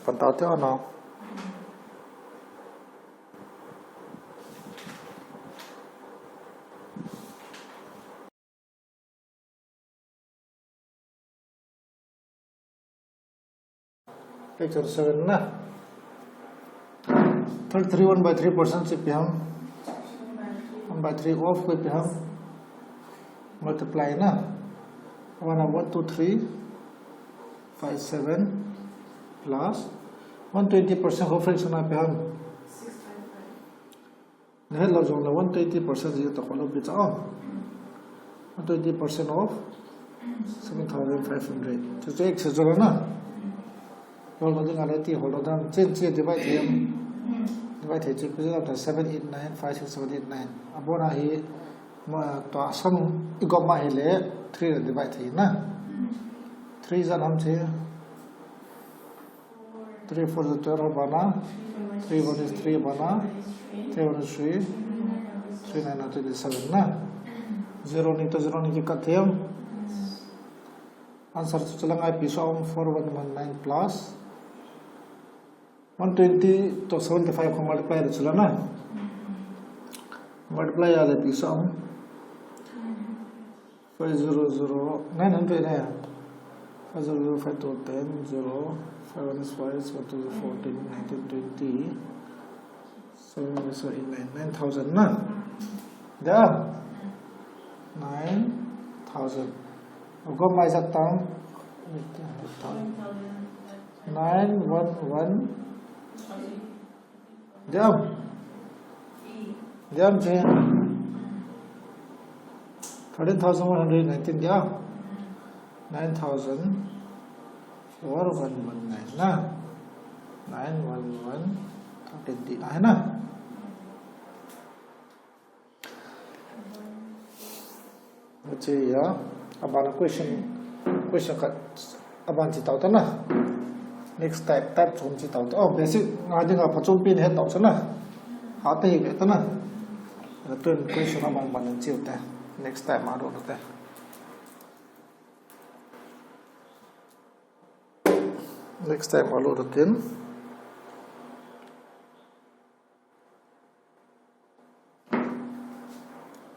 phần tao thế nào picture 7 na 33 1/3% से हम 1/3 of को हम multiply ना 1 2 3 5 7 plus 120% of fraction पे हम नहीं लो जो 120% ये तो कॉलम भी चाहो 120% of 7,500 तो एक से जोड़ा ना रोल मध्य गाले ती होलो दाम चेंज divide हम divide है चीज़ तो 7 8 9 5 6 7 8 9 अब वो ना ही तो आसम इको माहिले 3 divide है ना 3 जन हम चे 3 4 is 12 बना 3 1 is 3 बना 3 1 is 3 3 9 27 ना 0 नहीं तो 0 नहीं की कथें हम आंसर तो चला गया पिसो 4119 plus 120 तो 75 को मल्टीप्लाई तो चला ना मल्टीप्लाई आले पिसो 500 900 है 505 to 10 0 5 is 5 1 to 14 19 20 7 is 9,000 ना जा 9,000 को मैं सकता हूँ 911 जब से 13,119 जा 9,419 ना 911 13 है ना मुझे या अब आना क्वेश्चन का अब आन चिताओ तो ना नेक्स्ट टाइप चुन चिताओ तो बेसिक आज का पचों पिन है तो ना आते ही गए तो ना तो क्वेश्चन अब आन बन चिवते हैं नेक्स्ट टाइम आरो होते हैं नेक्स्ट टाइम आलो होते हैं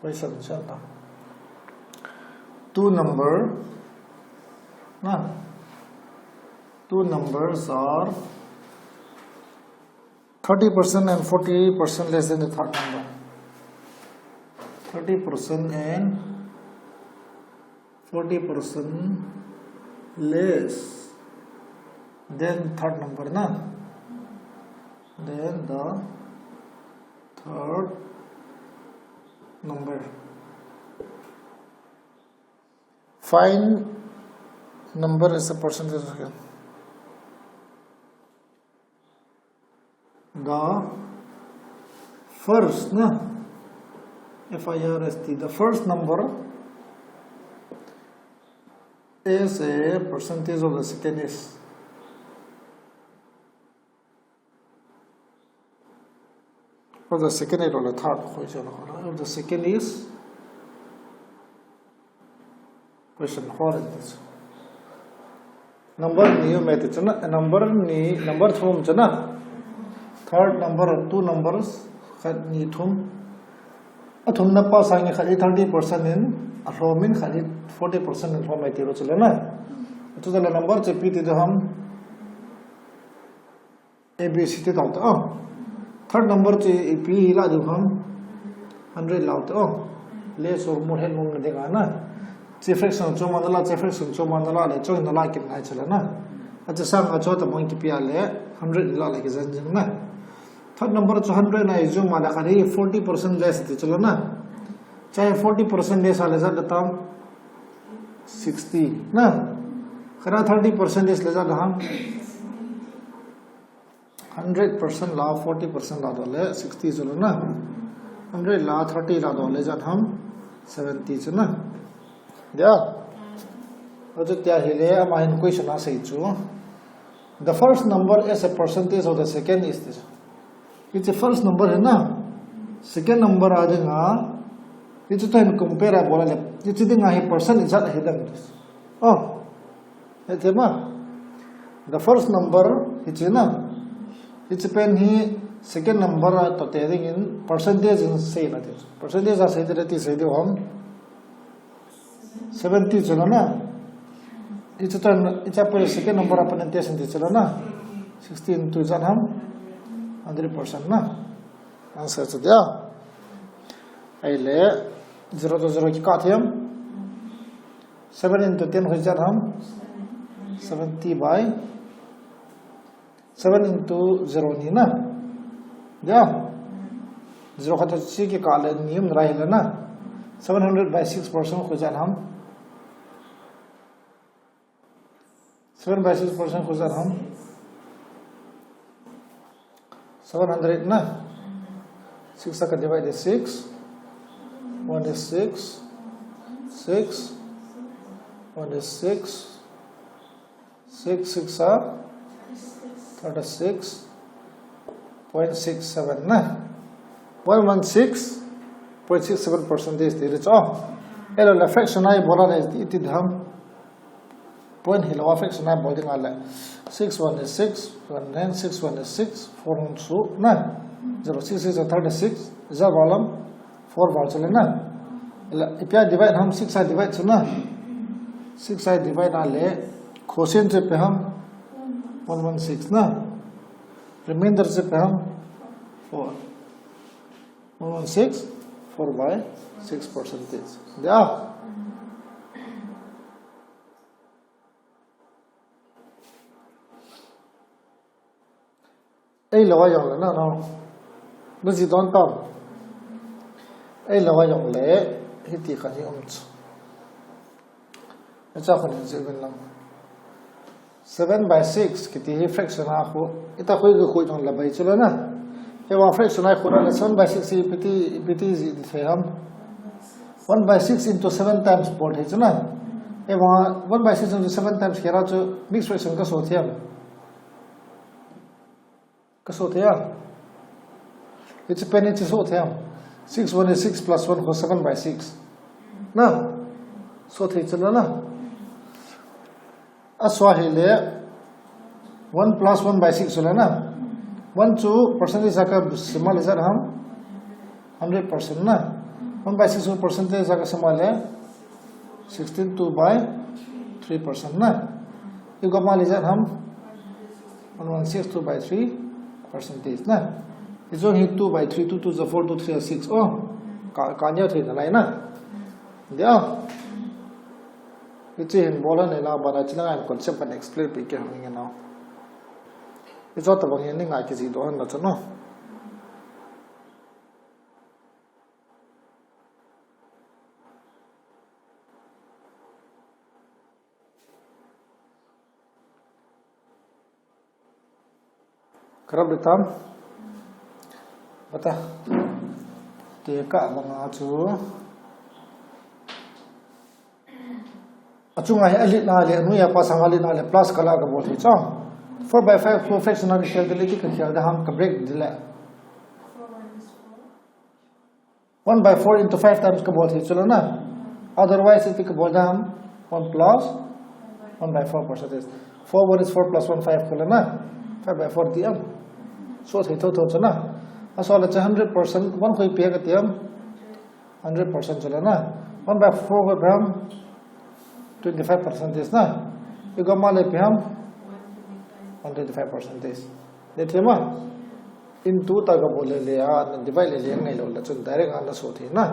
क्वेश्चन चलता two numbers are 30% and 40% less than the third number. 30% and 40% less than third number na. Then the third number. Find number as a percentage again. The first, na, FIRST, the first number is a percentage of the second is. Or the second is or the third. If the second is question 4 is this. Number new method chana number thum chana third number or two numbers khat ni thum athum na pa sang khali 30% in romin khali 40% in home tiro chale na to the number che pi ti do hum abc te daw ta third number che pi la do hum 100 law ta less or more hen mong de ga na fraction cho mandala fraction cho mandala le cho indala kin ngai chala na acha sang a cho ta point pi ale 100 la like jan jing na third number cho 100 na jo mala kari 40% less te chalo na chahe 40% less ale za ta 60 na khara 30% less le za ham 100% la 40% la dole 60 chalo na 100 la 30 la dole za ham 70 chana yeah question the first number as a percentage of the second is this. It's the first number है ना second number आ जाएगा ये तो हम compare बोला ले ये तो देंगा ही percent इजात है दम oh है तो the first number it's pen he second number to telling in percentage in say that is percentage as say that is say the home 70 chalana it's a second number upon and test in the chalana 16 to janham 100% na answer to there I lay 0 to 0 ki kathiam 7 into 10 ho janham 70 by 7 into 0 ni na yeah 0 khata chi ki kale niyam rahila na 700 by 6% ho janham 7 by 6% ho janham 700 na 6 ka divide 6 1 is 6 6 1 is 6 6 6 are 36.67 na 116.67% percentage there is hello la fraction I bola is it dham point hello fraction I bolding ala 6 1 is 6 1 9 6 1 is 6 4 1 2 na 0 6 is 36 is a volume 4 bar chale na if you divide hum 6 I divide chuna 6 I divide ale quotient se pe hum 116 na remainder se pe hum 4 116 4 by 6 percentage yeah ai lawa yong la na no buzi don tam ai lawa yong le hiti khani ch acha khani zeben lam 7 by 6 kiti hi fraction a ko ita khoi ge khoi jong la bai chalo na e wa fraction a ko na 7 by 6 piti zi the ham 1 by 6 into 7 times board hai chana e wa 1 by 6 into 7 times khera chu mixed fraction ka so thiam ka so thia it's pen it's so thiam 6 1 is 6 plus 1 ko 7 by 6 na so thai chana na aswahile 1 plus 1 by 6 होला ना 1 2 percentage का symbol है हम 100% ना 1 by 6 percentage का symbol है 16 2 by 3% ना ये को मान लीजिए हम 116 2 by 3 percentage ना ये जो ही 2 by 3 2 2 4 2 3 6 ओ कान्या थे ना ना दिया इसे इन बोला ने ला बना चला है concept पर explain पे क्या होंगे ना इस बात पर ये नहीं आके जी दो हम बच्चों ना करब देता बता तेका बंगा चु achunga he alit na le nu ya pa sangali na le plus kala ka bol hi cha 4 by 5 flow fraction na khel dele ki khel da ham ka break dile 1 by 4 into 5 times ka bol hi chalo na otherwise it ka bol da ham 1 plus 1 by 4 percentage 4 1 is 4 plus 1 5 kala na 5 by 4 diam so thai tho chana asala 100% 1 khoi pe ka tiam 100% chalo na 1 by 4 ka gram 25% is na you go male pe hum 125% is देखिए मा इन 2 ta ka bole le a divide le ngai lo la chun direct ala so thi na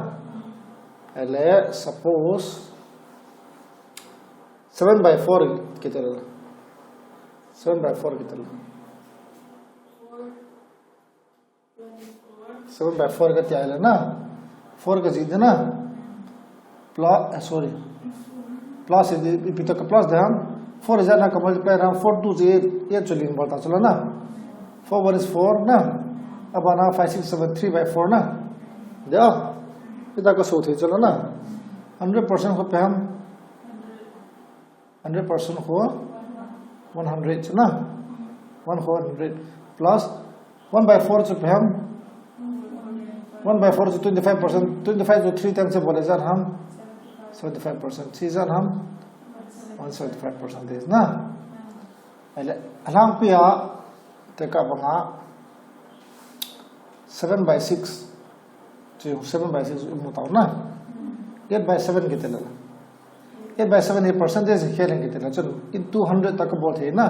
ele suppose 7 by 4 kital 7 by 4 kital 7 by 4 ka tya na 4 ka jid na plus sorry plus if it a plus then 4 is na ka multiply around 4 2 8 8 chulin bolta chalo na 4 1 is 4 na abana 5 6 7 3 by 4 na deo ita ka so thi chalo na 100% ho pe hum 100% ho 100 chana 1 ho 100 plus 1 by 4 chu pe hum 1 by 4 is 25%. 25 to 3 times bole jar hum 75%. Season hum 175% is na. alang pia teka banga 7 by 6 so 7 by 6 umutaw na 8 by 7 kitela 8 by 7 percentage healing kitela chun into 100 tak bol the na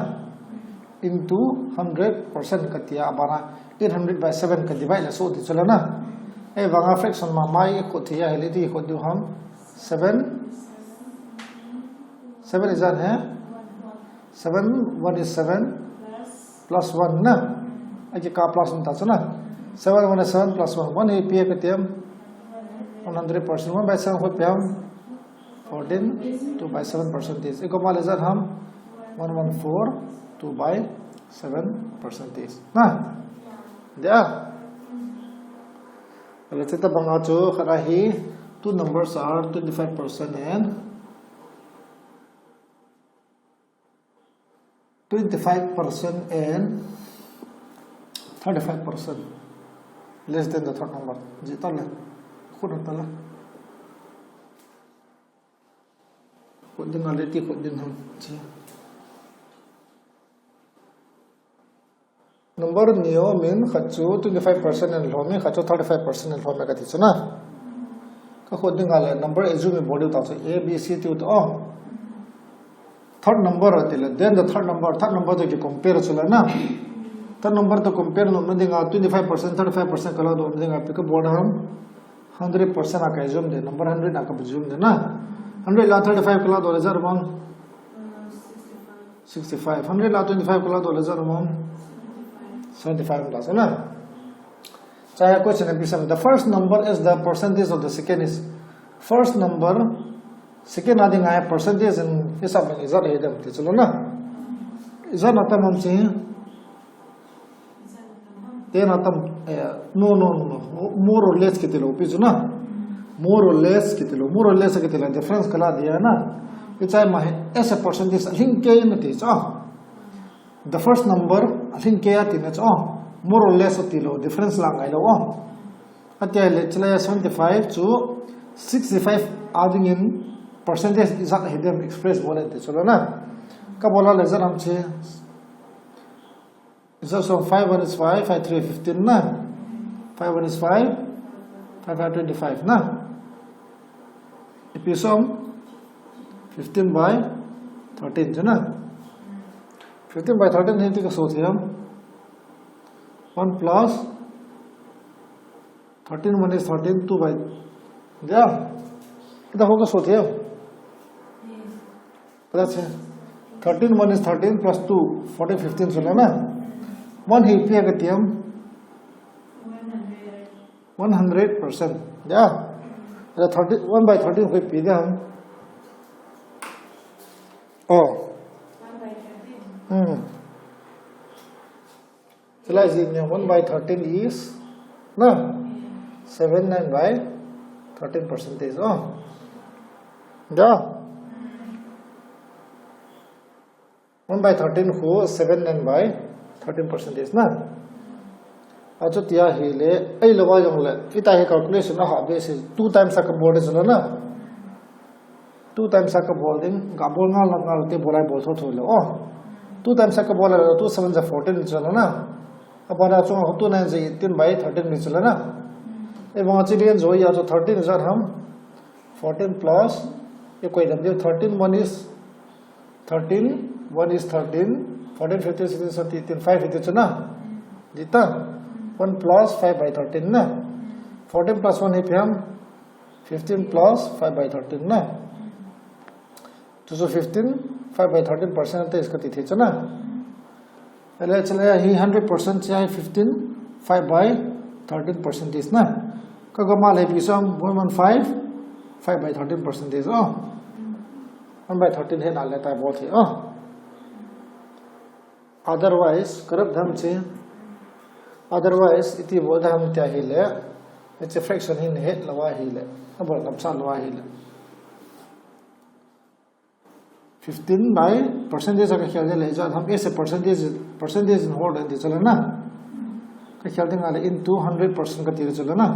into 100% katia abana 800 by 7 ka divide la so ti chala na e banga fraction ma mai ko thia heliti ko du ham 7 is that hai 7 1 is 7 plus 1 na aje ka plus ta chana 7 1 is 7 plus 1 1 e p ka tiam 100% 1 by 7 ho piam 14 2 by 7 percentage eko mal is that ham 114 2 by 7 percentage na dia let's say banga chu khara hi two numbers are 25% and 25% and 35% less than the third number jita le khud tala khud din aleti khud din ham ji number neo min khachu 25% and lomi khachu 35% and lomi ka tichuna ka khud din ale number assume body ta so a b c to third number atila then the third number to compare chula na third number to compare no dinga 25% 35% kala do dinga pick up board ham 100% aka assume de number 100 aka assume de na 100 la 35 kala do result among 65 100 la 25 kala do result among 75 plus na chahe question episode the first number is the percentage of the second is first number second adding I percentage in hisab mein izar hedam te chalo na izar natam hum se ten atam no more or less kitelo pichu na more or less kitelo difference kala diya na ichai ma as a percentage link ke in te cha the first number link ke ati na cha more or less tilo difference lang ai lo atia le chala 75 to 65 adding in percentage is not hidden express बोले थे चलो ना कब बोला laser हमसे इसे so 5 1 is 5 5 3 15 ना 5 1 is 5 5 5 25 ना इपिसो 15 by 13 जो ना 15 by 13 नहीं तो क्या सोचते हम 1 plus 13 1 is 13 2 by क्या इधर होगा सोचते हम that's 13 1 is 13 plus 2 14 15 chula na 1 hi pe gatiam 100% yeah the 1 by 13 ho pe dia oh 1 by 13 chula is 1 by 13 is na 79 by 13 percentage oh yeah 1 by 13 who 7 by 13% is na acho tia hele ai lawa yong le ita he calculation na ha base 2 times ka board is na 2 times ka boarding ga bol ngal te bolai bol tho thole oh 2 times ka bol 2 7 is 14 is na apara chung 2 9 is 18 by 13 is na e wang chi lian zo ya so 13 is ham 14 plus e koi dam 13 1 is 13 1 is 13 14 15 16 17 5 itu na dita 1 plus 5 by 13 na 14 plus 1 is 15 plus 5 by 13 na so 15 5 by 13% te iska tithi chana ele chale hi 100% chai 15 5 by 13% is na kagama le pisam 115 5 by 13% is oh 1 by 13 है ना लेता है बहुत ही otherwise करब धम से otherwise इति बोध हम त्या ही ले इट्स फ्रैक्शन ही नहीं लवा ही ले अब लमसा लवा ही ले 15 by percentage का ख्याल ले जा हम ऐसे percentage इन होल्ड है चले ना का ख्याल देंगे ले into 100% का तीर चले ना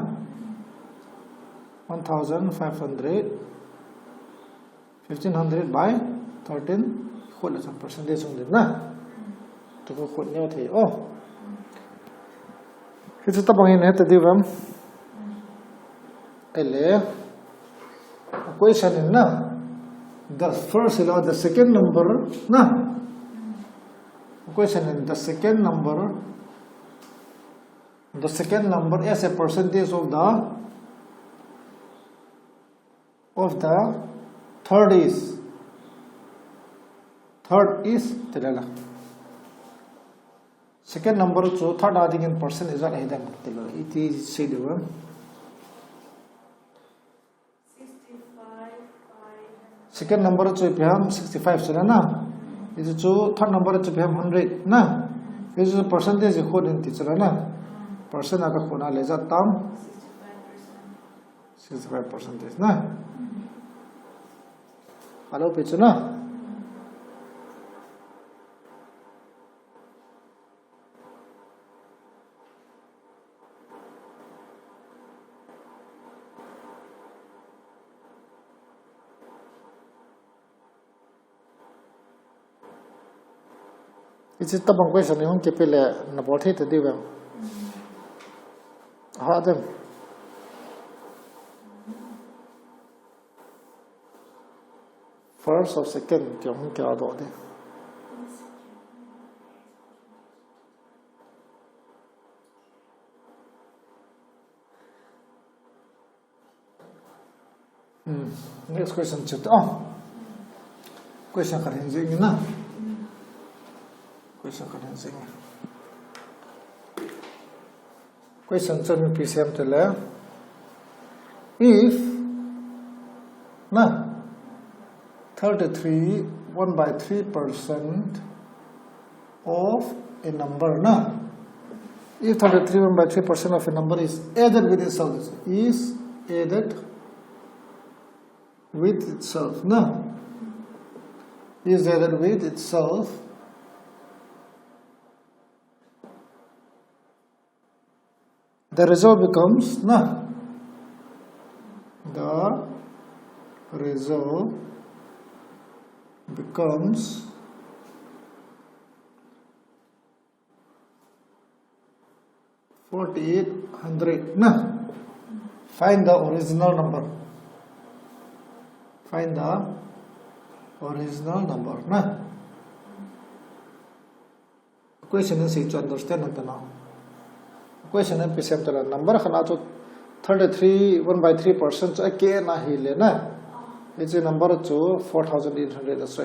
1500 1500 by 13 whole percentage होंगे ना to go khut neo the it's ta bangin he ta divam ele question in na the first or the second number na question in the second number as a percentage of the third is tilala second number so third adding in percent is what I them tilala it is say the one 65 second number so bham 65 chila na is so third number so bham 100 na is a percentage according to chila na percent aga khona le ja tam 65% na hello pe chuna it's a tabang question hon ke pele na bothe te diwa ha dem first or second ke hon ke ado de next question chat question kar hin jing na question chon PCM tele if na 33 1/3% of a number na if 33 1/3% of a number is added with itself na is added with itself the result becomes na the result becomes 4800 na find the original number na question is to understand it now question is PCM tala number khana to 33 1/3% so ke na hi le na it's a number to 4800 so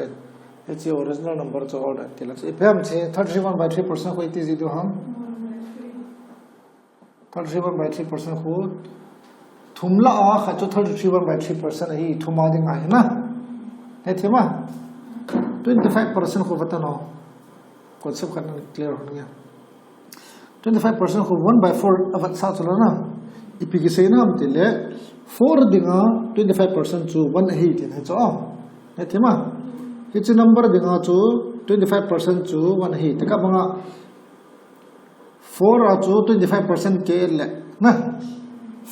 it's the original number to order tila if ham che 33 1/3% ko iti jidu ham 33 1/3% ko thumla a kha to 33 1/3% hi thuma ding a na he thema 25% ko batano concept kan clear ho gaya 25% को 1/4 अवत सा चला ना EP के से ना हम तिले 4 दिंगा 25% चु 1 ही तिने चो ने थेमा हिच नंबर दिंगा चु 25% चु 1 ही तका बंगा 4 आ चु 25% के ले ना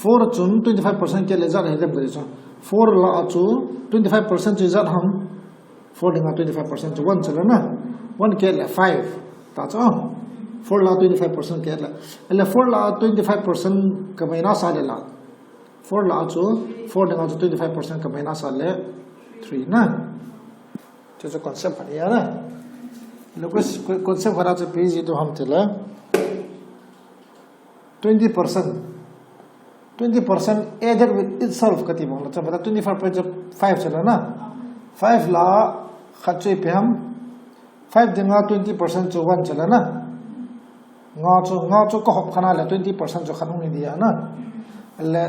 4 चु 25% के ले जा रहे दे चो 4 ला चु 25% चु जा हम 4 दिंगा 25% चु 1 चला ना 1 के ले 5 ता चो 4 la 25% ke la ele 4 la 25% kamaina sa le la 4 la chu 4 denga chu 25% kamaina sa le 3 na jo concept pani ya na locus concept vara chu page to hum tela 20% added with itself kati bang cha bata 25 chala na 5 la khache pe hum 5 denga 20% chu 1 chala na nga chu ko hop khana la 20% jo khanu ni dia na le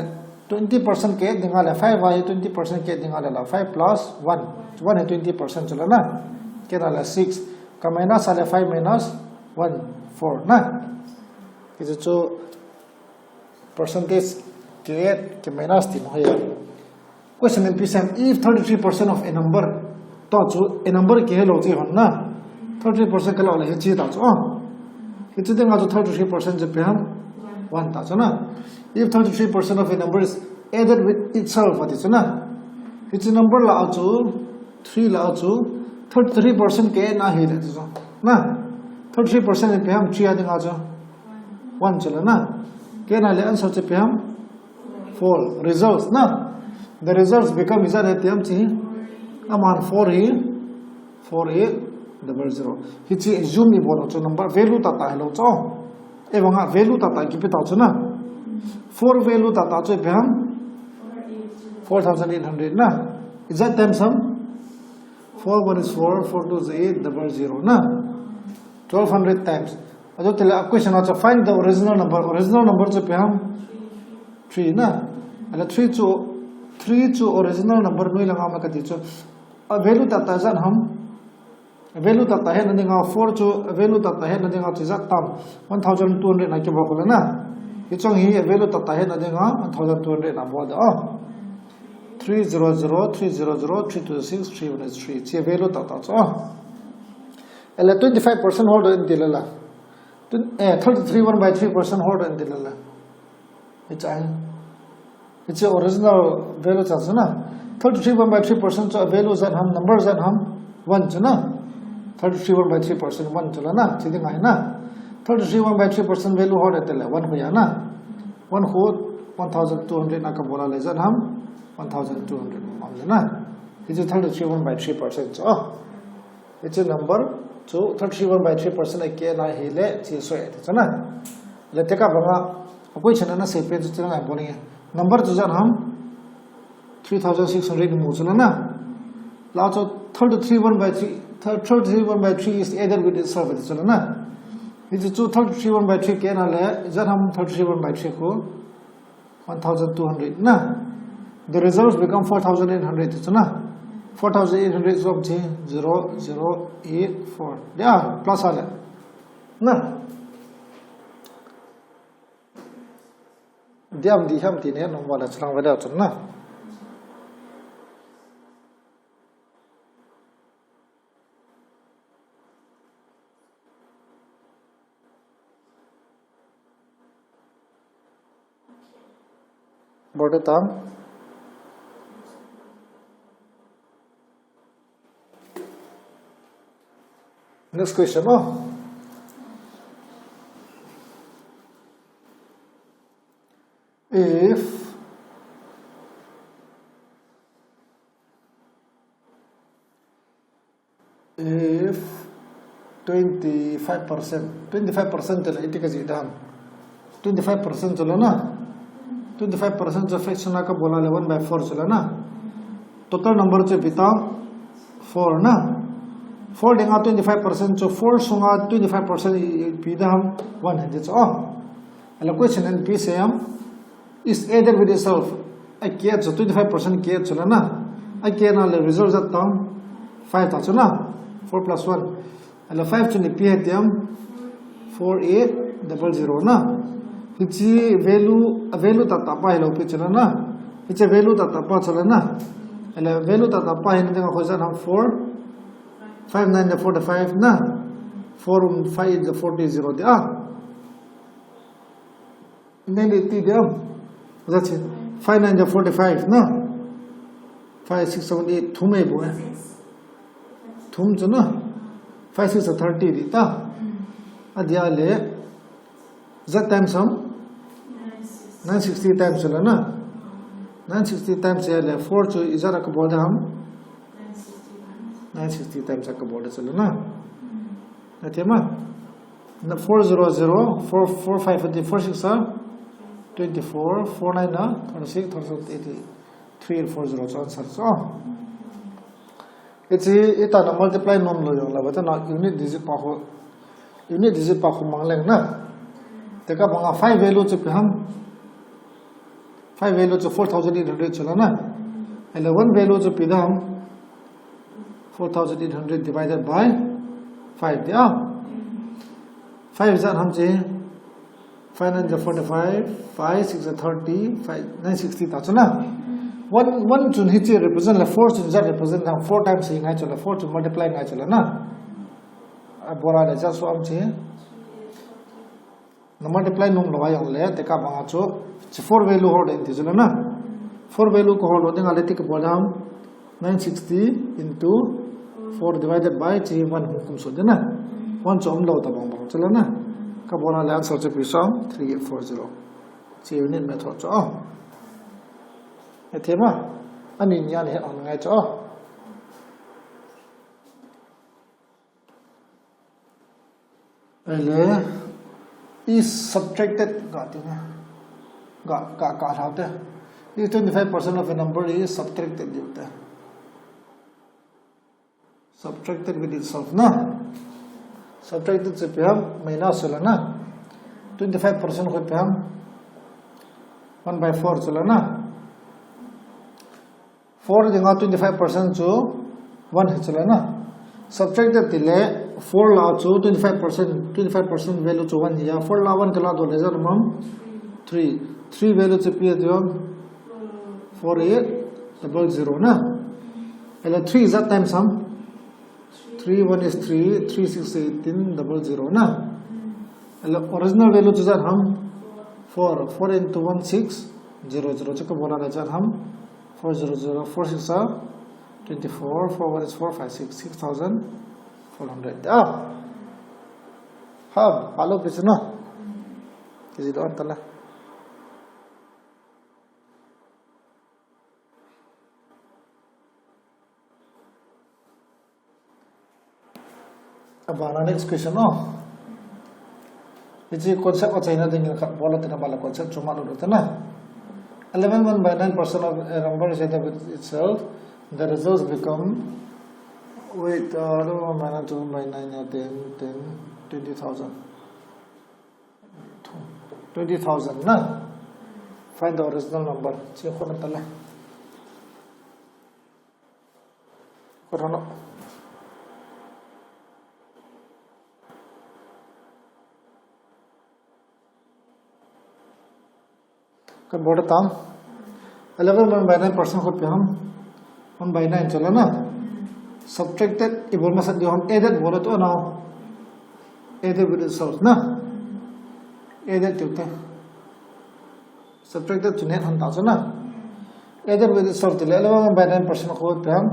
20% ke dinga la 5 wa 20% ke dinga la 5 plus 1 1 है 20% चला ना के ना 6 का minus आले 5 minus 1 4 ना कि जो percentage के माइनस 3 है question in PCM if 33% of a number तो जो a number के है लोचे हो ना 33% का लोले है ची ता जो it's the thing 33% जब पे हम 1 ता जो ना if 33% of a number is added with itself what is ना it's a number ला जो 3 ला जो 33% के ना ही रहते जो ना 33% पे हम 3 आदि आजा 1 चला ना के ना ले आंसर चे पे हम 4 results ना the results become is that हम ची aman 4800 hi chi zoom ni bono cho number value ta ta hello cho एवं value ta ta ki pe ta cho na 4 value ta ta cho pe हम 4800 na is that time sum 4 1 is 4 4 2 is 8 00 na 1200 times ado tele question acha find the original number cho pe हम 3 na ala 3 to original number noi langa ma ka ti cho value ta ta jan हम value ta ta he na dinga 4 to value ta ta he na dinga chi jak tam 1200 na ke ba ko na hi chong hi value ta ta he na dinga 1200 na bo da 300 300 326 313 chi value ta ta cho ala 25% hold in dilala 33 1 by 3% hold in dilala it's original value cha na 33 1 by 3% cho value jan हम numbers jan हम 1 cha na 33 1 by 3% 1 chula na chi ding ai na 33 1 by 3% value hold atela 1 ho ya na 1 ho 1200 na ka bola le jan हम 1200 मान लेना it's 33 1 by 3% cho it's a number so 31 by 3% ke na hele chi so e chana le te ka banga koi chana na se pe chu na boni number chu jan हम 3600 mu chana na la cho 33 1 by 3 33 1 by 3 is either with itself chana na it's 33 1 by 3 ke na le jan हम 33 1 by 3 ko 1200 na the results become 4800 chana 4800 is of 0084 yeah plus ala na diam di ham ti ne no wala chang wala chun na borde tam next question if 25% la iti kasi dam 25% chalo na 25% जो fraction का बोला ले 1 by 4 चला ना total number जो बिता 4 ना 4 denga 25% so 4 sunga 25% pida हम 1 है जो ala question and p say is either with itself I care so 25% care chula na I care na le result that tam 5 ta chuna 4 plus 1 ala 5 chuni p है tam 4800 na hichi value ta ta pa hello pe chula na hichi value ta pa chula na ala value ta pa hin denga khojan हम 4 5 9 the 45 na 4 5 the 40 0 the then the them that's it 5 9 the 45 na 5 6 7 8 thum hai bo thum jo na 5 6 30 di ta adya le that time sum 960 times chala na 960 times le 4 jo izara ka boda hum 960 times का board चलो ना अच्छा माँ ना 400 445 46 24 49 ना 36 83 40 so answer so it's ita na multiply nom lo yung la bata na unit digit pa ko mangleng na teka mga 5 value chu pe hum 5 value chu 4800 chula na 11 value chu pe hum 4800 divided by 5 yeah 5 is हम जे 5 9 45 5 6 30 5 960 ta chuna one chun hi che represent la 4 chun ja represent हम 4 times he ngai chula 4 to multiply ngai chula na bora le ja so am che no multiply num lo yang le te ka ba cho 4 value hold in chula na 4 value ko hold ding ale tik bolam 960 into 4 divided by 1 hukum so dena 1 chom lo ta bang bang chala na ka bona le answer che pisam 3840 chi unit method cho e tema ani nya ne on ngai cho ele is subtracted got out there. If 25% of a number is subtracted subtracted with itself na subtracted se peham minus hola na 25% ko peham 1/4 chola na 4 dinga 25% cho 1 chola na subtracted tile 4 la cho 25% value cho 1 ya 4 la 1 kala do laser mam 3 value che pe dio 4800 na ela 3 is that time sum 3 1 is 3 3 6 18 00 na ela original value cho hum 4 into 1 6 00 च का बोला ना jar hum 400 4 6 are 24 4 1 is 4 5 6 6400 follow this no is it on tala abana next question no this concept of China thing bola tena bala concept chuma lo tena 11/9% of a number is added with itself the results become wait 11/2/9 10 20,000 20,000 na find the original number che khona tala korano kan boda tam 11/9% ko pe hum 1/9 chola na subtracted ibol masat jo hum added bola to now added with itself na added to subtracted to net han ta na added with itself tile 11/9% ko pe hum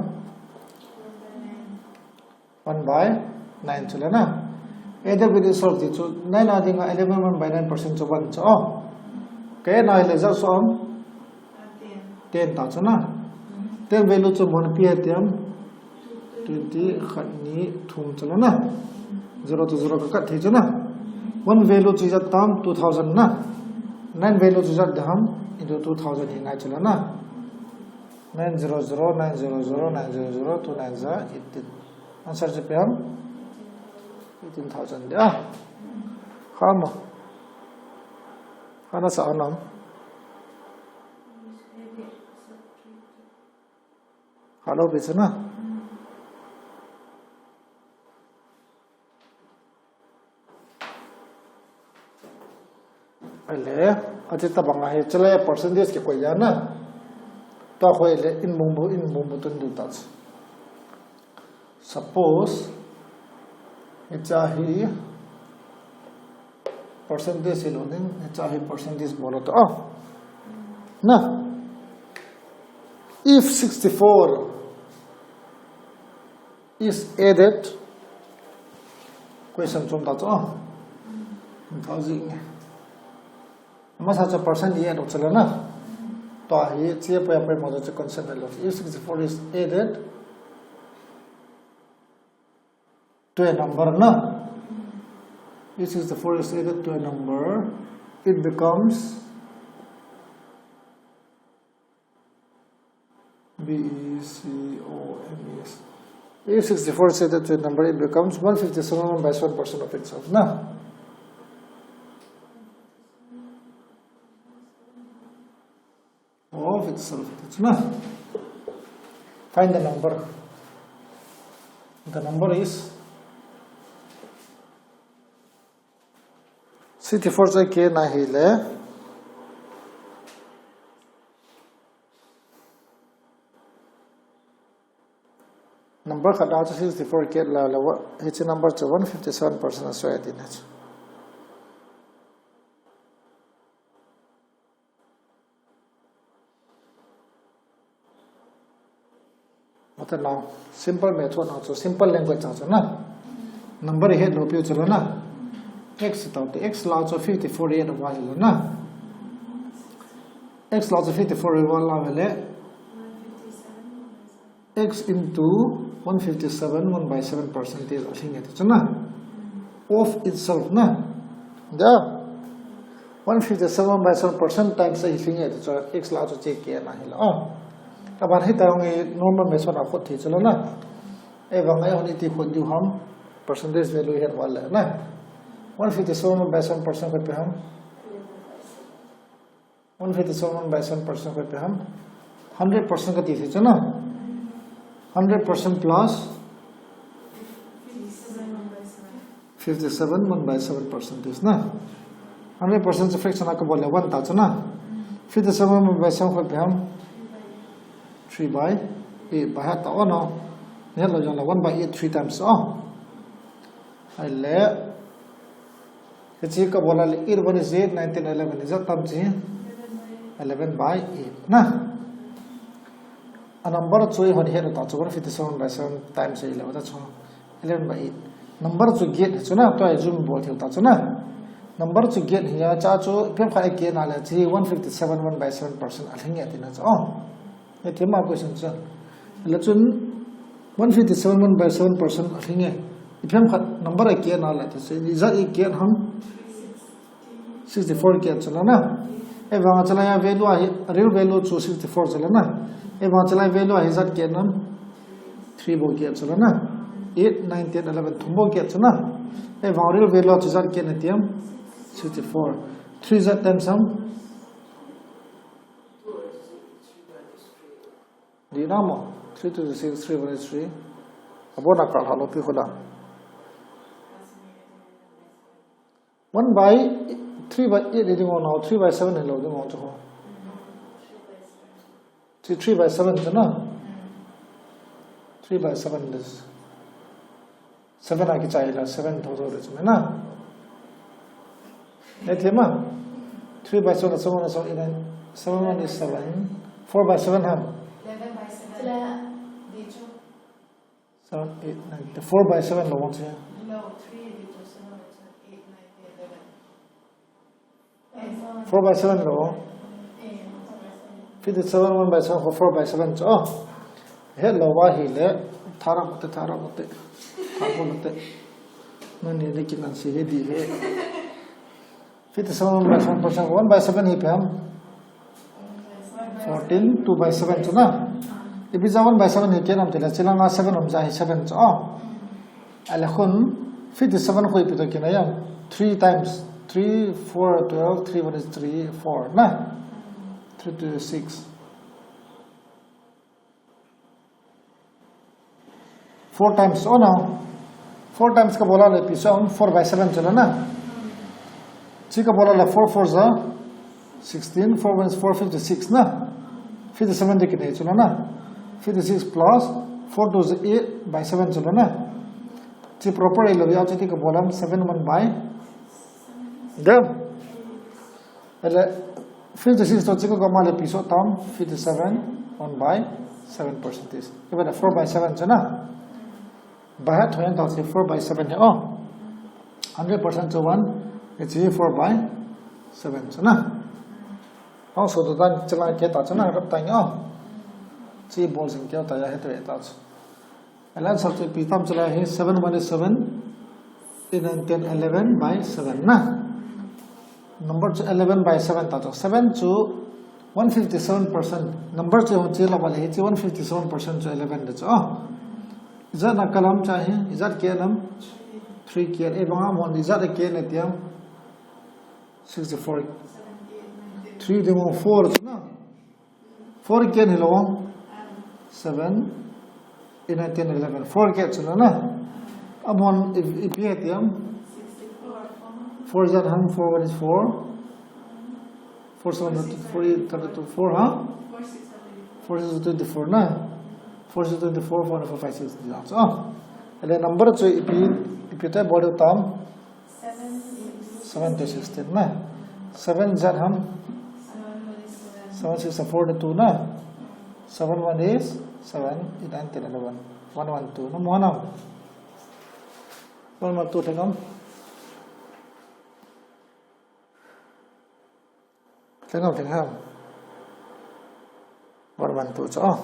1/9 chola na added with itself to 9 adinga 11/9% cho 1 cho cái này là rất sớm tiền tạo cho nó tiền value cho một pi tiền 20 khẩn ní thùng cho nó 0 to 0 cắt thế cho nó one value cho rất tam 2000 na 9 value cho rất dham into 2000 hình này cho nó 900 900 900 to 9 za 18 answer cho pem 18000 dia kham ana sa anam hello bichna ale atita banga he chale percentage ke koya na to khoile in mumbu tun du ta suppose echa hi percentage loading chahe percentage bolo to na if 64 is added question chom ta cho thousand ma sa cha percent ye do chala na to hi che pa pa mo cha concept lo if 64 is added to a number na if 64 is added to a number, it becomes BECOMES. If 64 is added to a number, it becomes 157/1% of itself. Na? Of itself. Na? Find the number. The number is 64 से के ना हिले number का data 64 के ला hitch number च 157% सो है दिन मतलब ना simple method ना तो simple language ना number head lo pyo chalo na x tau te x lao cho 54 8 wa lo na x lao cho 54 wa la vele 157. x into 157 1 by 7 percentage I think it na of itself na da 157 by 7% times I think it so x lao cho check ke na hila kaban hi taong normal method of khot thi chalo na evang ai oni ti khot du ham percentage value here wala na 157 by 7% ko pe ham 157 by 7% ko pe ham 100% ka ti thi chana 100% plus 57 1 by 7 percentage na 100% fraction ka bola 1 ta chana 57 1 by 7 ko pe ham 3 by 8 by ta ono ne lo jang la 1 by 8 3 times ai le cái ka bola le 8 1 is 8 19 11 is tam chi 11 by 8 na a number choi hon he ta chu 57 by 7 times 11 ta chu 11 by 8 number chu get chu na to ai zoom bo theu ta chu na number chu get hiya cha chu phem khai ke na le chi 157 1 by 7% a thing ati na chu e thema question chu le chun 157 1 by 7% a thing e phem khat number a ke na la ta se ni za e ke ham 64 ke chala na e wanga chala ya value a real value chu 64 chala na e wanga chala value a hizat ke nam 3 bo ke chala na 8 9 10 11 thumbo ke chala e wanga real value chu zat ke na tiam 64 3 zat times sum dinamo 3 to the 6 3 1 is 3 abona kal halo pi khola 1 by 3 by 8 is now 3 by 7 hello the amount of 3 by 7 is na 3 by 7 is 7 आके चाहिए 7 thousand is ना ये थेमा 3 by 7 7 so 7 1 is 7 4 by 7 हम 11 by 7. Did you? 7 8 9 4 by 7 लो कौन से No, 3 did you? 7 8 9 11. 4 by 7 low 57 1 by 7 4 by 7 cho hello wa hi le thara mate thara mate nani lekin an se di he 57 1 by 7% 1 by 7 hi pe hum 14 2 by 7 cho na if is 1 by 7 hi ke nam tela chilanga 7 om ja hi 7 cho ala khun 57 khoi pe to ke na ya 3 times 3 4 12 3 1 is 3 4 na 3 to 6 4 times oh now 4 times का बोला ले पीछे हम 4 by 7 चला ना जी का बोला ले 4 4 जा 16 4 1 is 4 56 ना 57 देख नहीं चला ना 56 plus 4 2 is 8 by 7 चला ना जी proper ले लो यार जी का बोला हम 7 1 by दम એટલે 56 to chiko kamale piso tam 57 1 by 7% is even 4 by 7 chana bahat hoyan ta 4 by 7 hai oh 100% to 1 it's 4 by 7 chana oh so to dan chala ke ta chana rap ta oh chi bol sing ke ta ya he to ta ch alan sab to pitam chala hai 7 1 is 7 10 11 by 7 na number 11 by 7 ta 7 to 157% number to chela wale hi 157% to 11 de oh izat na kalam chahe izat ke nam 3 ke e banga mon izat ke ne tiam 64 3 de mo 4 na 4 ke ne lo 7 in 10 11 4 ke chuna na amon if ye tiam 4 is at hum 4 1 is 4 4 7 4 32 4 huh 4 is 24 na 4 is 24 4 4 5 6 so and the number so if you type body term 7 to 16 na 7 is at hum 7 6 4 2 na 7 1 is 7 8 9 10 11 1 1 2 no mo na 1 1 2 thengam thengam 1 1 2 cho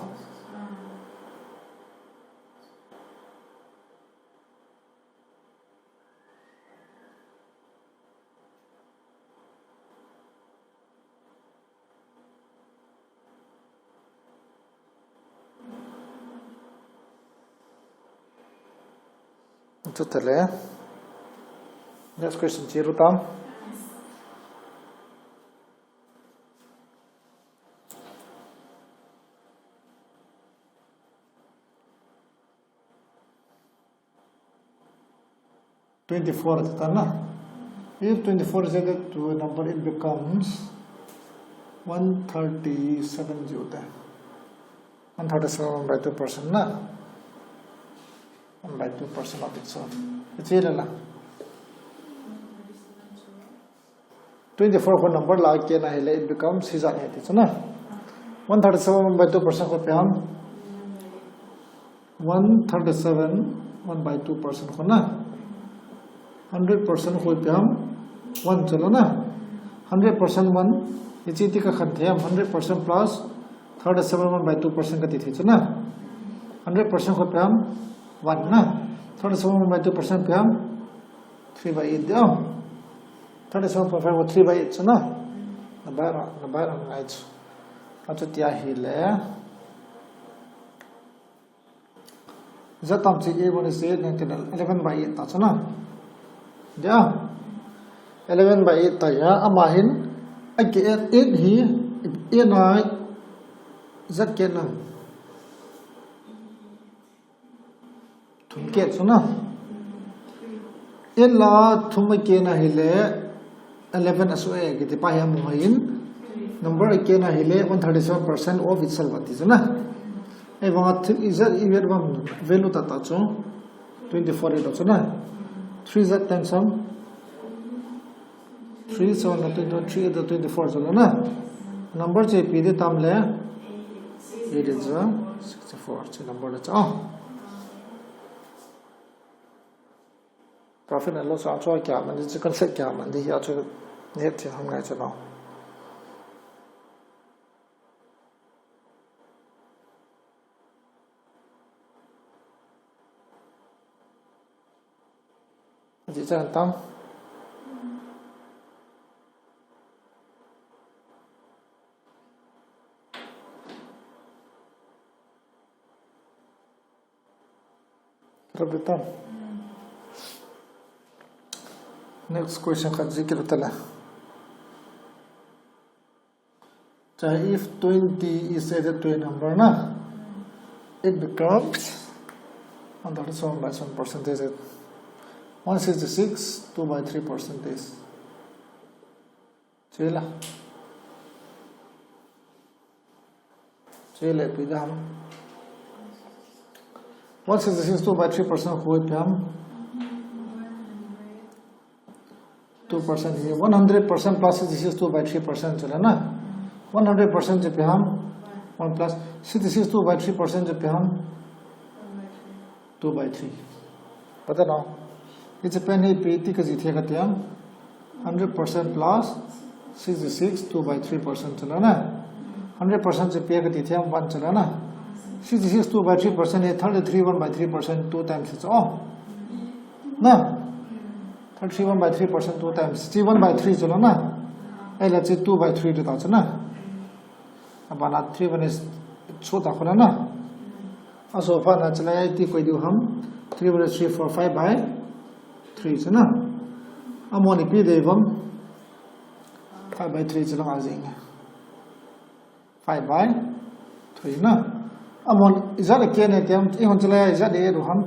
totally. Next question, Chirutam. $24 if 24 is added to a number, it becomes 137 137 by 2% na 1 by 2% of its own. It's here 24 for number like it becomes his 137 by 2% for Pyam 137 1 by 2% for na 100% for Pyam 1 chalo na 100% 1 it's it ka 100% plus 37 1 by 2% ka tithi na 100% for Pyam 1 na 37 1 by 2% Pyam 3 by 8 37.5 for 3 by 8 na nabara ngaichu achu tia hi le zatam chi e one is 11 by 8 ta chana ja 11 by 8 ta ya amahin ake 8 hi e na zat ke na thumke chuna illa thumke na hile 11 aswe giti pa ya muhain number ke na hile 137% of itself ati na e ba is that even value ta ta cho 24 it also na 3 is that times some 3 so not 3 the 24 so na number che p de tam le it is 64 che number le cha profit and loss also kya man is concept kya man di ya cho net che hum ngai cha no ji cha tam Rabitam. Next question ka zikr tala. If 20 is added to a number na, it becomes 137 by some percentage. 166 2 by 3 percentage. Chela pidam 166 2 by 3% हुए पे हम 2% here 100% plus 66 2 by 3% चला ना 100% जब पे हम 1 plus 66 2 by 3% जब पे हम 2 by 3 पता ना इसे पे नहीं पीती का जीते का त्याम 100% plus 66 2 by 3% चला ना 100% जब पे का जीते हम 1 चला ना 66 2 by 3% है 33 1 by 3% 2 times it's all ना 33 1 by 3% 2 times 1 by 3 चलो ना ए let's say 2 by 3 देता चलो ना अब आना 3 1 is छोटा खोला ना असो फा ना चला है ती कोई दो हम 3 1 3 4 5 by 3 चलो ना अब मोनी पी दे हम 5 by 3 चलो आ जाएंगे 5 by 3 ना amon izat ke ne tiam e hon chala izat de ro ham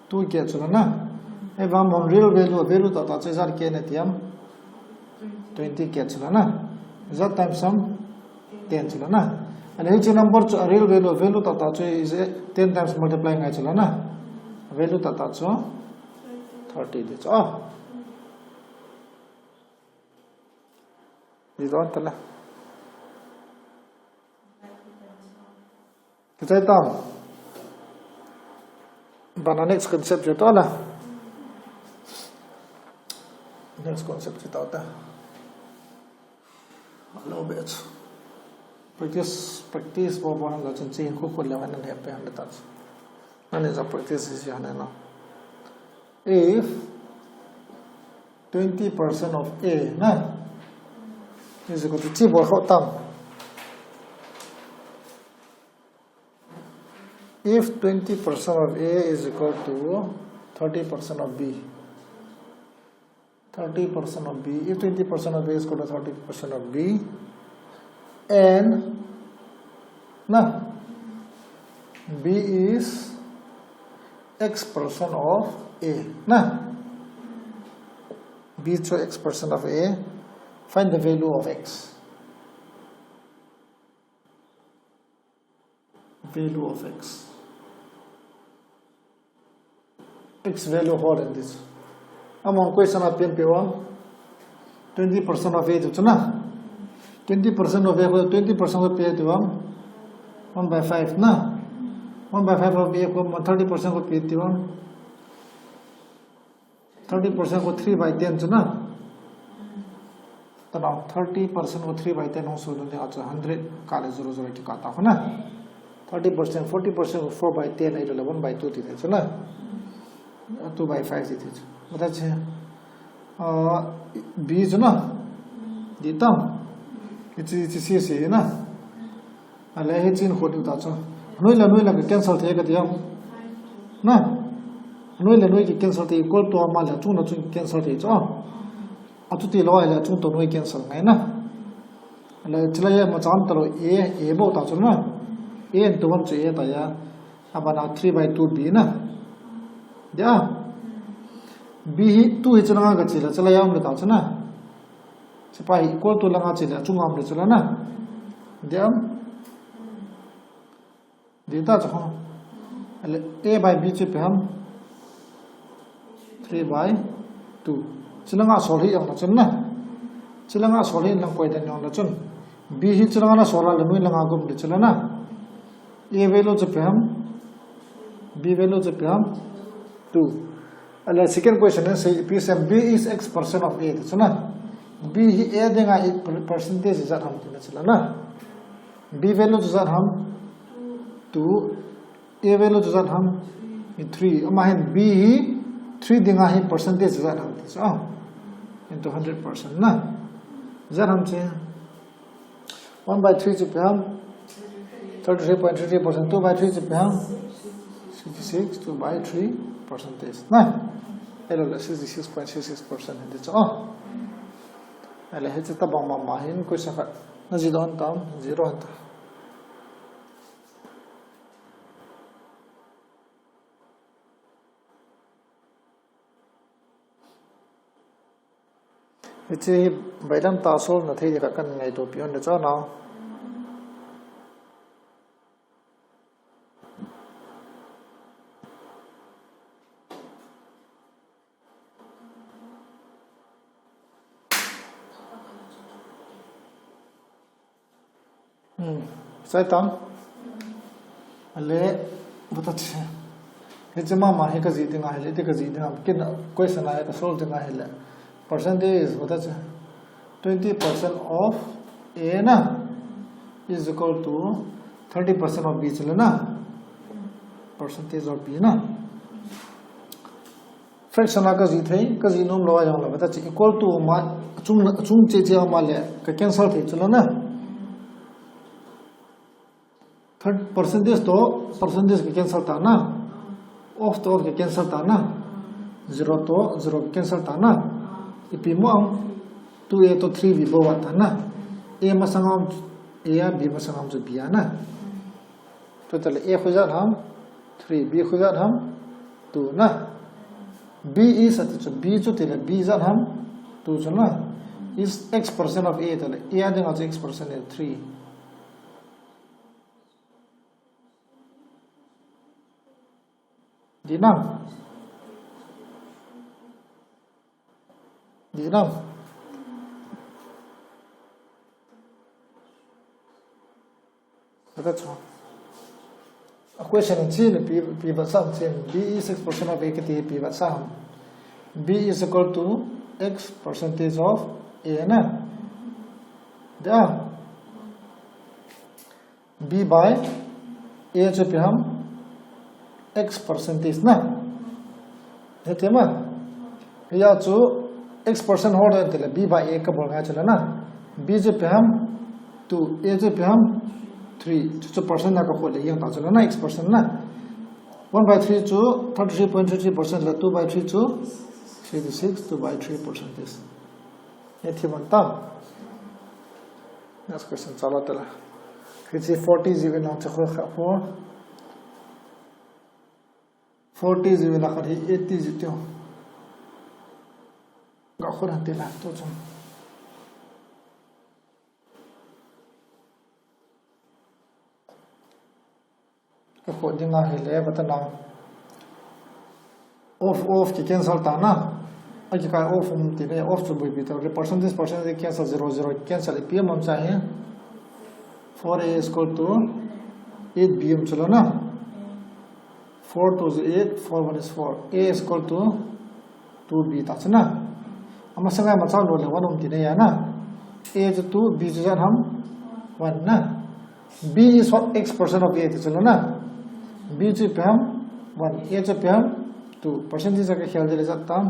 tu ke chula na e va mon real value ta ta izat ke ne tiam 20 ke chula na izat times sum 10 chula na and each number real value ta ta is 10 times multiply ngai chula na value ta ta 30 de cha ni don tala kita tahu, bana next concept itu lah. next concept without that. Hello, bitch. Practice for one of the change cook will level and happy on the touch. And is a practice is now. If 20% of A is equal to chip or hot tongue. If 20% of A is equal to 30% of B, 30% of B, if 20% of A is equal to 30% of B, and B is X% of A, B is X% of A, find the value of X. Value of X. X value hold in this. Among question of PMP1, 20% of A to 20% of A, 20% of A to 1 by 5 1 by 5 of A, 30% of A to 1, 30% of 3 by 10 to 30% of 3 by 10 also 100 kale 0 to kata 30%, 40% of 4 by 10 is 1 by 2 2 by 5 it is. That's B is the term. It's easy, na. I lay it in holding that. No, cancel the young. No, cancel the equal to a mile, two not to cancel it. Oh, I took the lawyer to no cancel. And let's lay a matantalo A about that. A and 2 to A about 3 by 2 B. Yeah. B 2 is an agachilla, Salayam the Tachana. Supply equal to Langachilla, Chungam the Chalana. Them the touch A by B chipam 3 by 2. Chilanga Soli on the Chuna. Chilanga Soli and Lanquaid on the Chun. B Hitchana Sola, the Milangagum the Chalana. A value chipam, B value chipam 2. And the second question is B is X% of A. So B A percentage is that how B value is that how 2, A value is that how 3. B 3 dinga percentage is that how into 100%. Is that how 1 by 3 to 33.33%, 2 by 3 to 66, 2 by 3 percentage. 66.66% in this. Oh, I hit it about my mind. Question Nazidon down 0. It's a Bailam Tassel, Natalia Kakan, I to beyond the journal. Saitam Ale Butach Hijama Hikazi I let the question I solved in my percentage is 20% of A is equal to 30% of B percentage of B fraction because you know lower but that's equal to chung cancel percentage to percentage cancel off to cancel 0 to 0 cancel ipimo 2A to 3 B bawa A masangam A B masangam to B total A khuzat ham 3 B khuzat ham 2 B is at B to tell B is at ham 2 is X% of A tell A adding also X% is 3. Dinam. That's all. A question in C, P but some B is 6% of A P but some B is equal to x percentage of a na there b by a जो पे हम x percentage ना है मा या जो x% हो रहा है तेरे b by a का बोल रहा चला ना b जो पे हम 2 a जो पे हम 3 जो percent ना का खोले ये चला ना x% ना 1 by 3 जो 33.33% ला 2 by 3 जो 36 2 by 3% is ये थी बनता next question चला तला किसी 40 जीवन ना चखो खापो 40 जीवन ना करी 80 जीतो गाखुर हंते ला तो चुन को दिना हिले बतना ऑफ की कैंसिल ता ना अजी का ऑफ तिने ऑफ तो भी तो परसेंटेज कैंसिल 0 कैंसिल पीएम हम चाहिए 4a is equal to 8 bm चलो ना 4 2 is 8 4 1 is 4 a is equal to 2b ता चना हम संगा मचा लो ले 1 तिने या ना a जो 2 b जो हम 1 ना b is x% of a चलो ना b जो पे हम 1 a जो पे हम 2 परसेंटेज का ख्याल दे सकता हम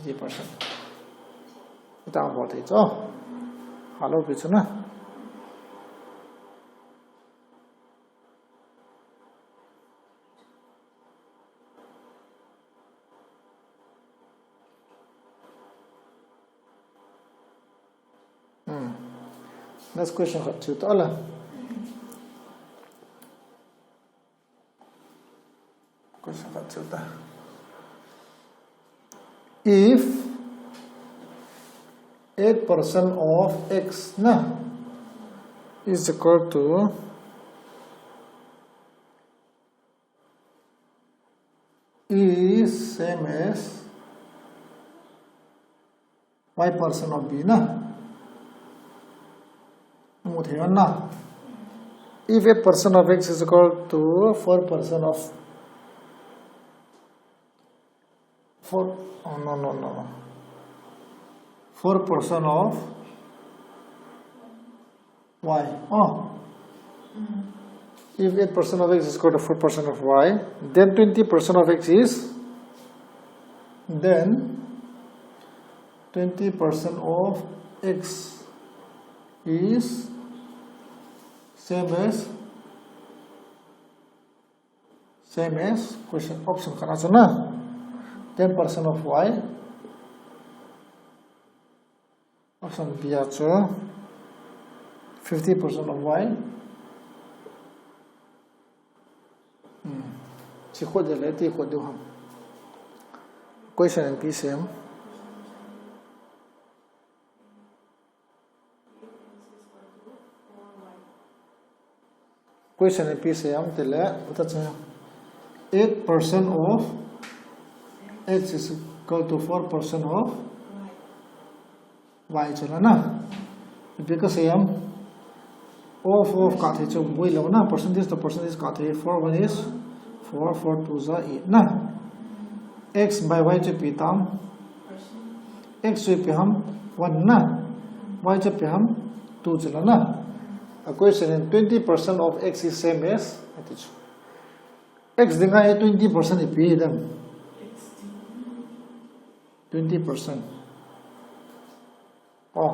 50% इतना बहुत है तो हालो पीछे ना next question got you to question got you if 8% of x na is equal to is same as y% of b na if 8% of x is equal to 4% of 4% of y. If 8% of x is equal to 4% of y, then 20% of x is 20% of x is same as question option करना चाहिए ना 10% of y option B आचो 50% of y चिको जले ती को दो हम question B same question P से हम तेले बता चाहिए 8% of x is equal to 4% of y चला ना because हम of का थे जो वही लो ना percentage तो percentage का थे 4 1 is 4 4 2 is 8 ना x by y जो पीता हम x जो पे हम 1 ना y जो पे हम 2 चला ना a question in 20% of x is same as x देगा ये 20% ही P them 20% oh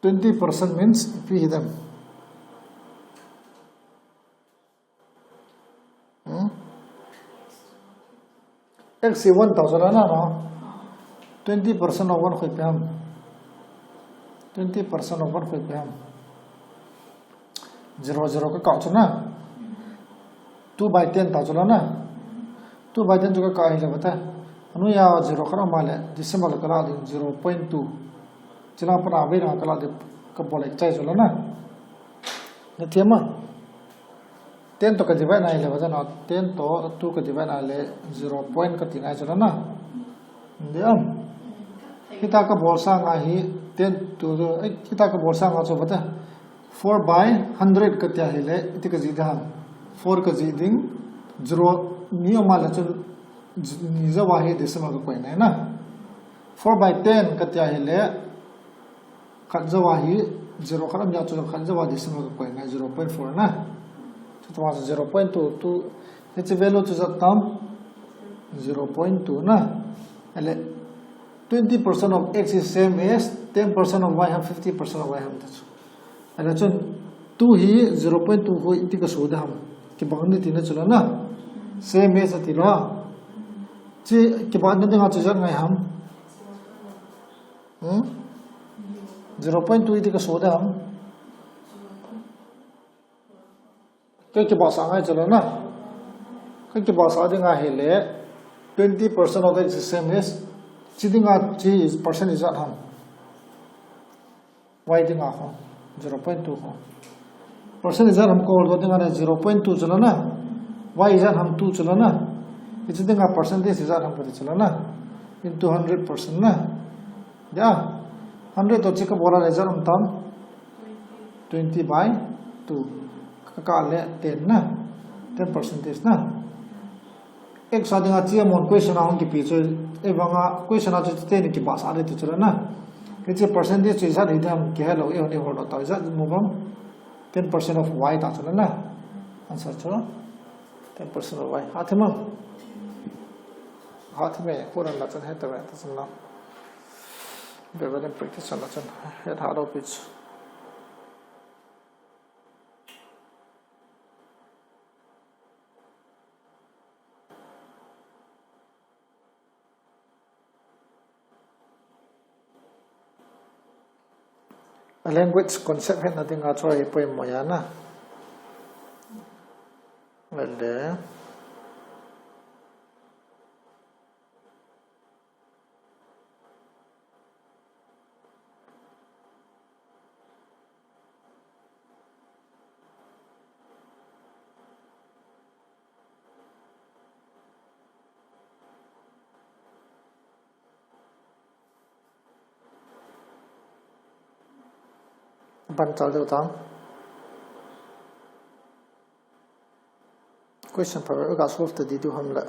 20% means p them x is 1000 ना 20% of 1 पे हम 20% of 1 पे हम 0 0 का काउंट ना 2 by 10 ताचुला ना 2 by 10 जो का ही लगता है अनु या 0 करा माले decimal करा दे 0.2 चला पर आवे ना करा दे कब बोले चाहिए चला ना नथिया मा 10 तो का divide ना ले बजा ना 10 तो 2 का divide ना ले 0 point का 3 चला ना दिया kita ka bolsa nga hi 10 to kita ka bolsa nga so bata 4 by 100 ka tya hele iti ka jidhan 4 ka jiding 0 ni amala chun zawa hi decimal ka koi na 4 by 10 ka tia hi le khat zawa hi 0 khalam ya chu khat zawa decimal ka koi na 0.4 na chu twa 0.22 its value to tam 0.2 na ele 20% of x is same as 10% of y have 50% of y have that's ele chun 2 hi 0.2 ho inti ka so da ham ki bangni tina chula na same as atilo chi ki ba na denga chu jar ngai ham 0.2 iti ka so da ham ke ba sa ngai chula na ke ba sa denga hele 20% of x is same as chidinga chi is percent is at ham y dinga ho 0.2 ho percent is at ham ko do dinga 0.2 chula na y is at ham 2 chula na chidinga percentage is at ham ko chula na into 100% na ya 100 to chika bola le jar tam 20 by 2 ka le 10 na 10% na एक सादिंगा chia मोन question आउन की पीछे ए बंगा question आज ते ने की बात आ रही थी चला ना किसी परसेंटेज से इधर इधर हम क्या लोग ये होने हो रहा था इधर मुबम 10% of y था चला ना आंसर चलो 10% of y हाथ में पूरा लचन है तो वैसे सुनना बेबे प्रैक्टिस चलना चल है हारो पिच a language concept है nothing at all ये poem मोया ना वल्ले बन चल देता क्वेश्चन पर का सॉल्व तो दीदू हम ला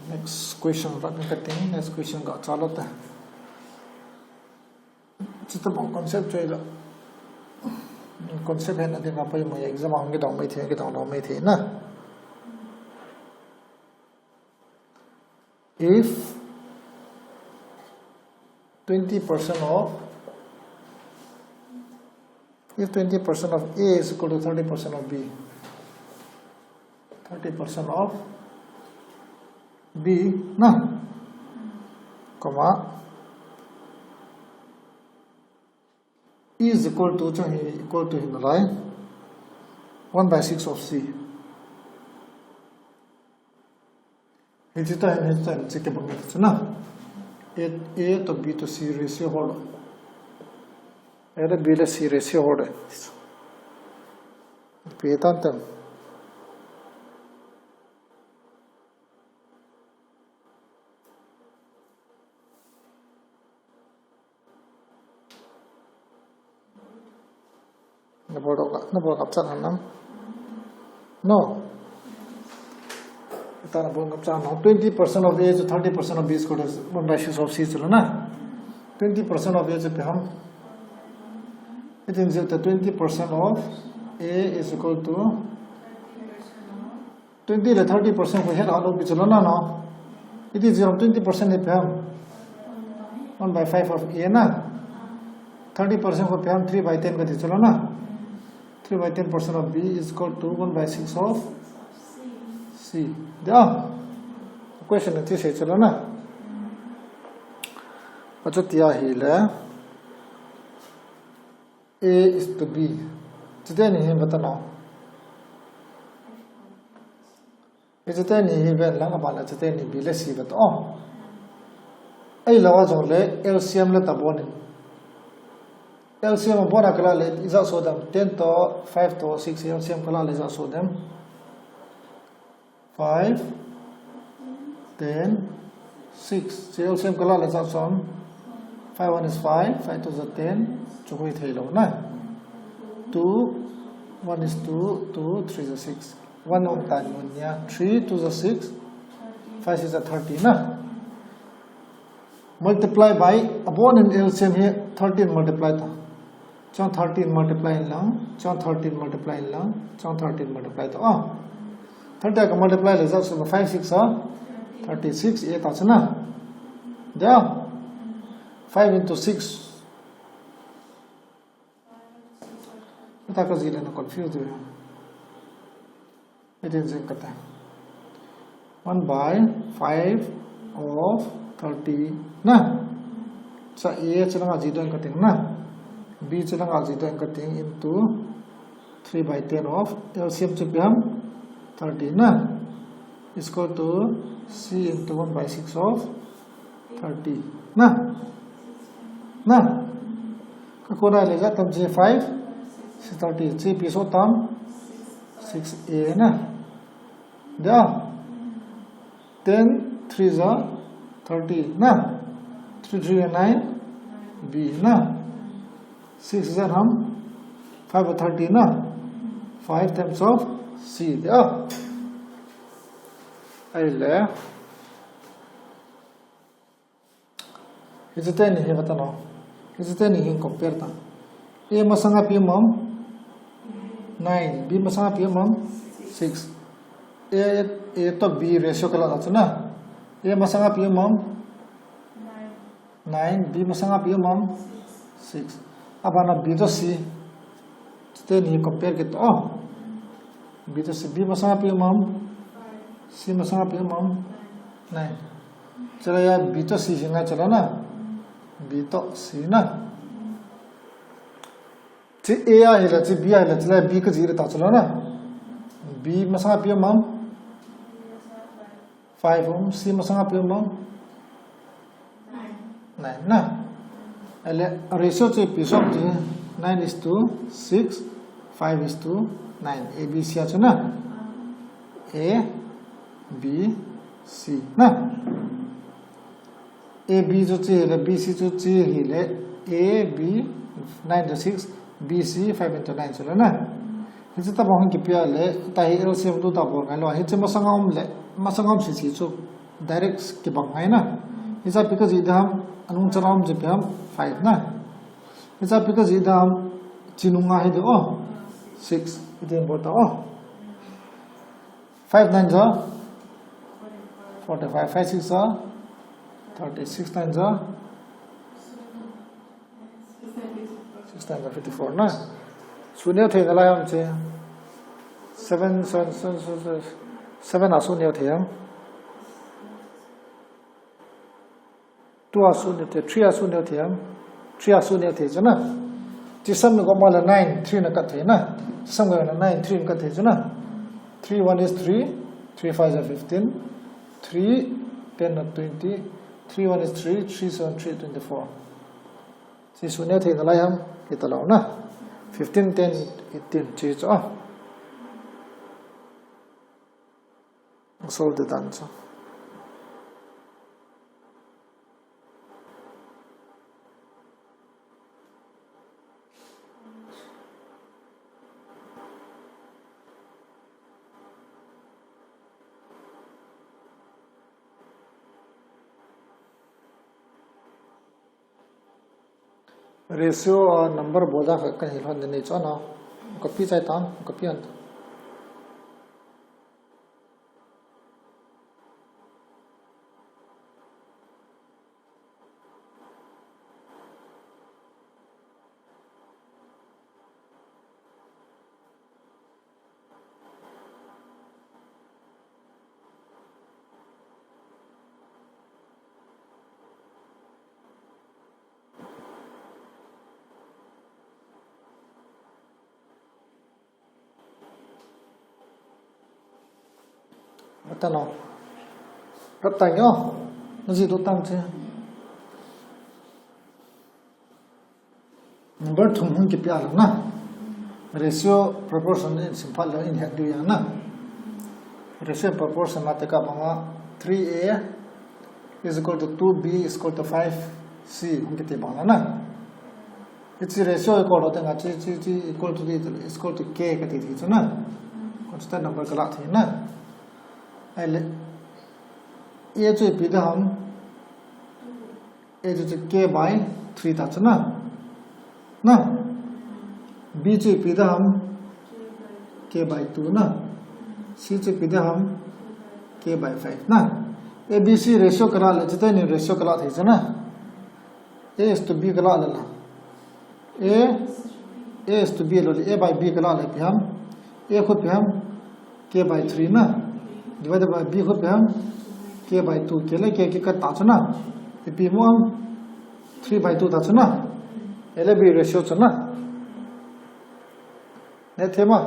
नेक्स्ट क्वेश्चन रन करते हैं नेक्स्ट क्वेश्चन का चालू था चित्र बंग कॉन्सेप्ट जो है कॉन्सेप्ट है ना देखा पर मैं एग्जाम आऊंगे डाउन में थे ना if 20% of A is equal to 30% of B, 30% of B, na, comma, E is equal to Himalaya 1/6 of C. It's check it na. A to B to C ratio hold. A to B to C ratio hold. Pietantam. Nabok kapsan hanam. No. 20% of A to 30% of B is equal to 1/6 of C चलो ना 20% of A से पे हम it means that 20% of A is equal to 20 ले 30% को head आलो भी चलो ना ना it is 20% पे हम 1/5 of A ना 30% को पे हम 3/10 करते चलो ना 3/10% of B is equal to 1/6 of C. Yeah. Question है तीसरे चलो ना अच्छा क्या ही ले A is to B जितने नहीं है बताना जितने नहीं है वह लंगा बाला जितने नहीं B ले C बताओ ऐ लवा जो ले LCM ले तबोने LCM बोना कला ले इज़ा सोदम 10 to 5 to 6 LCM कला ले इज़ा सोदम 5, 10, 6. So LCM kala le sa som 5 1 is 5, 5 2 is 10. Chukui thei lo na. 2, 1 is 2, 2, 3 is 6. 1 on time, 1, yeah. 3, 2 is 6, 5 is 30, na? Multiply by, upon in LCM here, 13 multiply ta. 13 multiply in lang, 13 multiply in lang, 13 multiply ta. Oh, 30 ka multiply le sa 5, 6 36, 8 ta na. There, 5 into 6. Kita kasi ilan na confused yun. It is in kata. 1 by 5 of 30 na. Sa A cila nga zito yung kating na. B cila nga zito yung kating into 3 by 10 of LCM cipiyam 30 na. Is equal to C into 1 by 6 of 30 na. Na. Kakuna lega tam J5 30 C piso tam 6A na. Da. 10 3 is 30 na. 3 3 9 B na. 6 is हम 5 और 30 ना. 5 times of C. Da. Aile. Ito tayo nihi kata no. Ito tayo nihi compare ta. A masanga P mom 9, B masanga P mom 6. A to B ratio kala na. A masanga P mom 9, B masanga P mom 6. Ab ana B to C. Ito nihi compare kita. Oh. B to C, B masanga P mom C masanga P mom 9. चला यार B तो C सिंगा चला ना. B तो C ना. ची A आ हिला ची B आ हिला चला B का जीरो ता चला ना. B masanga P mom 5 ohm, C masanga P mom 9 ना. अले ratio ची piece of 9 is to 6, 5 is to 9. A B C आ चला. A B C ना. A B जो चाहिए B C जो चाहिए A B 9 to 6 B C 5 into 9 चलो ना. हिचे तब हम किप्या ले ताही LCM तो तब होगा लो हिचे मसंगम से जो direct के बंगाई ना. हिचा because इधर हम अनुचराम जिप्या हम 5 ना. हिचा because इधर हम चिनुंगा है तो 6 इधर important 5 9 जा 45 5 6 जा 36 times 6 times 54 ना. शून्य थे ना लायम से 7 शून्य थे हम 2 शून्य थे 3 शून्य थे हम 3 शून्य थे जो ना. जिसम में को माला 9 3 न कट थे ना. जिसम में 9 3 कट थे जो ना. 3 1 is 3 3 5 is 15 3 10 and 20 3 1 is 3 3 7 3 24. See शून्य थे ना लायम kita lau na 15 10 18 चीज solve the answer. रेशियो और नंबर बोझा कहीं हिल नहीं चो ना कॉपी चाहता हूँ कॉपी अंत बता लो रब तांग्यो नजी दो तांग से नंबर थुम के प्यार ना ratio proportion simple in head दु ना रेशियो प्रोपोर्शन माते का बंगा 3a is equal to 2b is equal to 5c हम के ते बंगा ना It's ratio equal to equal to is equal to k ka ti thi na constant number ka la thi na ai le a chu pi da ham a chu k by 3 ta chana na b chu pi da ham k by 2 na c chu pi da ham k by 5 na a b c ratio kara le jita ni ratio kala thi chana a is to b kala la a is to b lo a by b kala le pyam a ko pyam k by 3 na divided by b ko pyam k by 2 ke le k ka ta chana e p mo 3 by 2 ta chana ele b ratio chana ne thema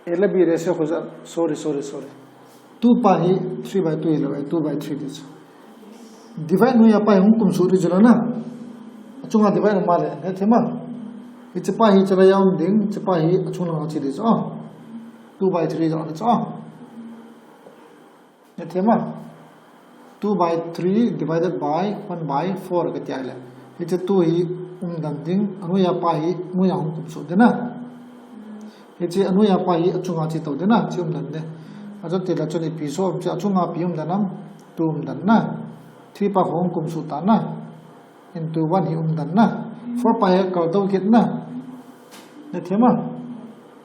ele b ratio ko sorry 2 pa hi 3 by 2 ele by 2 by 3 dis divide no ya pa hum kum suri jala na chunga divide ma le ne thema ich pa hi chala yaum ding chpa hi achuna chi dis 2 by 3 ja cha ne thema 2 by 3 divided by 1 by 4 ka tyai le ich 2 hi dan ding anu ya pa hi mu ya hum kum su de na ich anu ya pa hi achunga chi to de na chum dan de ajo te la choni pi so cha chunga pi danam 2 dan na 3 pa hom kum su ta na into 1 hi dan na 4 pa he ka do kit na ne thema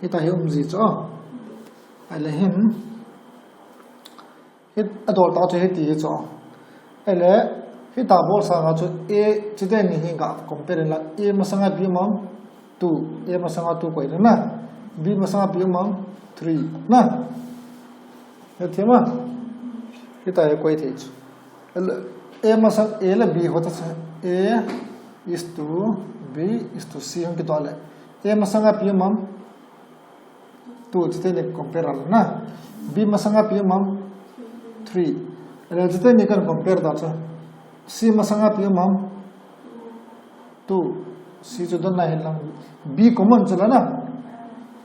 ita hi ji cho ala him hit adol ta che ti cho ele hit ta bol sa ga chu a chide ni hi ga compare la a ma sanga b ma 2 a ma sanga 2 ko ina na b ma sanga b ma 3 na ne thema ita he ko thi chu a ma sang a la b hota cha a is to b is to c हम के तोले a ma sanga p ma 2 chite ne compare la na b ma sanga p ma 3 ele chite ne kan compare da cha c ma sanga p ma 2 c chu don na he lang b common chala na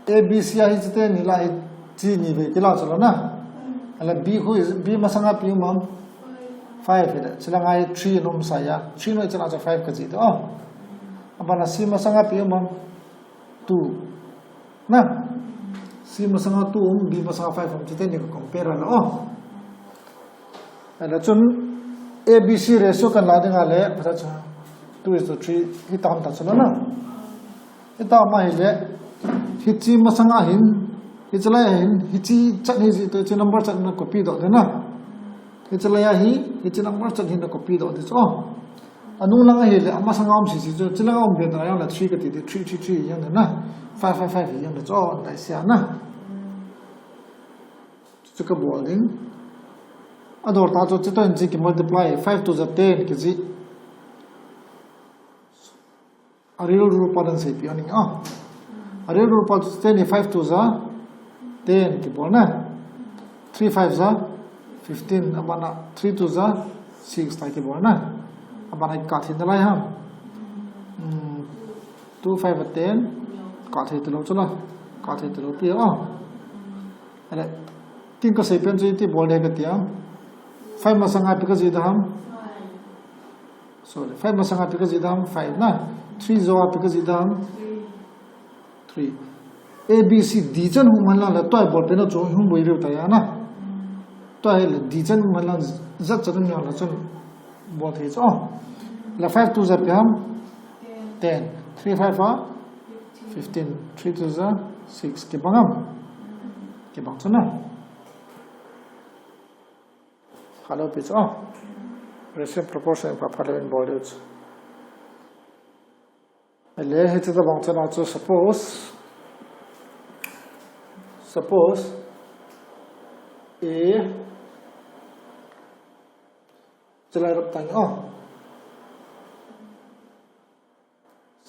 a b c hi chite ni la g ni ve kila chala na ala b who is b ma sanga p ma 5 है चला गाय 3 नोम साया 3 no चला 5 का जी तो अपना c ma sanga p ma 2 ना c ma sanga 2 b ma sanga 5 हम चते ने कंपेयर ला अला चुन a b c रेशियो का ला देगा ले पता छ 2 is to 3 hi tam ta चलो ना इता मा hi ले hi c ma sanga hin hi चला hin hi c चट hi जी तो च नंबर चट ना कॉपी दो देना इचलया hi number chat hin ko pi do de cho anu langa hi le ama sangam si si cho chilanga um be da yang la 3 ka ti 3 yang na 5 yang de cho dai sia na chu ka bowling ador ta cho chito in ji ki multiply 5 to the 10 ki ji aril rupa dan sai pi ani aril rupa 10 5 to the 10 ki bol na 3 5 za 15 abana 3 to the 6 ta ke borna abana ka thin dalai ham 2 5 10 ka the to chola ka the to pi ale tin ka sai pen ji ti bol de ka tia 5 ma sanga pi ka ji da ham sorry 5 ma sanga pi ka ji da ham 5 na 3 zo pi ka ji da ham 3 a b c d jan hu man la toy bol pe no jo hum boi ru ta ya na तो है डिजन मतलब जब चलन में वाला चल बहुत है तो ला 5 to the पे हम 10 3 5 15 3 to the 6 के बंगम के बंग चुना हेलो पिच रेशियो प्रोपोर्शन पर फॉलोइंग बॉडीज ले है तो बंग चुना तो सपोज a चला रब तंग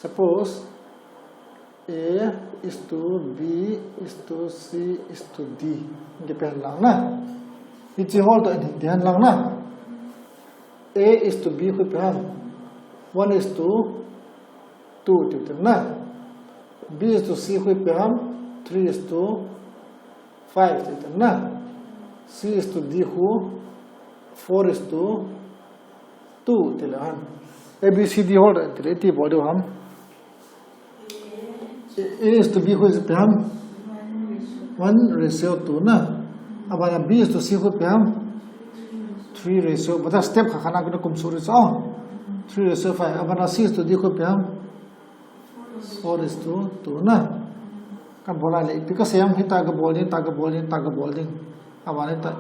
suppose a is to b is to c is to d के पहन lang ना इची होल तो ध्यान lang ना a is to b को पहन 1 is to 2 टिप ना b is to c को पहन 3 is to 5 टिप ना c is to d को 4 is to 2 tilahan A B C D hold the T body ham A is to B who is pam 1:2 na abana B is to C who pam 3:, but that step khana gonna come sorry so 3:5 abana C is to D who pam 4:2 na kan bola le because yam hita ga bowling abana ta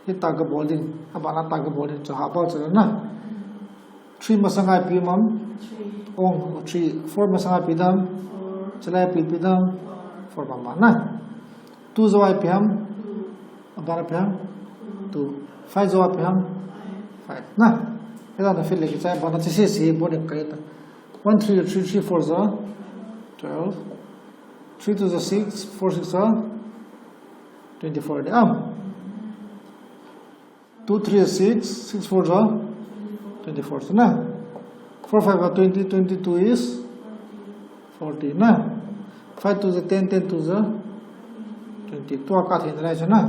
hita ga bowling abana ta ga bowling so haba so na 3 masanga pi mam 3 4 masanga pi dam chalai pi dam 4 mama na 2 zawai pi ham abana pi ham 2 5 zawai pi ham 5 na eda na fil le chai bana chise se bone kai ta 1 3 3 3 4 za 12 3 to the 6 4 6 za 24 de 2 3 6 6 4 za 24 so na 4 5 are 20 22 is 40 na 5 to the 10 10 to the 20 2 ka thin ra na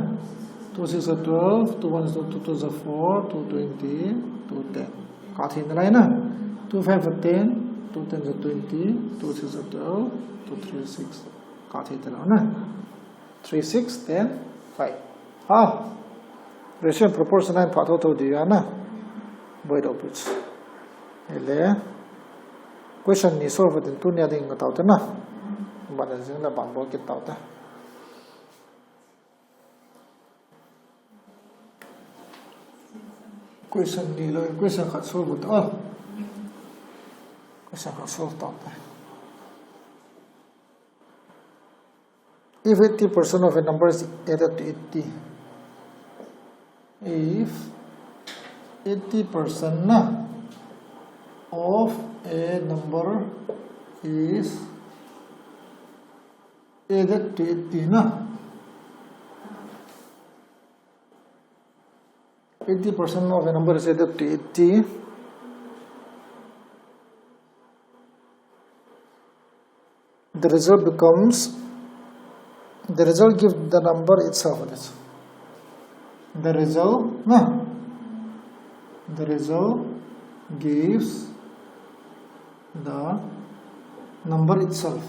2 6 are 12 2 1 is 2 to the 4 2 20 2 10 ka thin ra na 2 5 are 10 2 10 is 20 2 6 are 12 2 3 is 6 ka thin ra na 3 6 10 5 ha ratio proportional phato to diya na void of which ele question ni solve den tu nya ding ta ta na ba da jing la ban bo ki ta ta question ni lo question khat solve ta question khat solve ta if 80% of a number is added to 80 if 80% na of a number is added to 80 na 80% of a number is added to 80 the result gives the number itself the result gives the number itself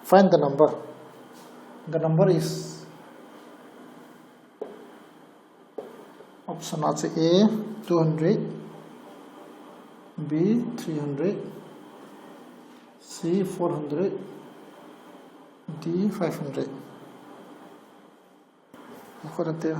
find the number is option A 200 B 300 C 400 D 500 Correcto.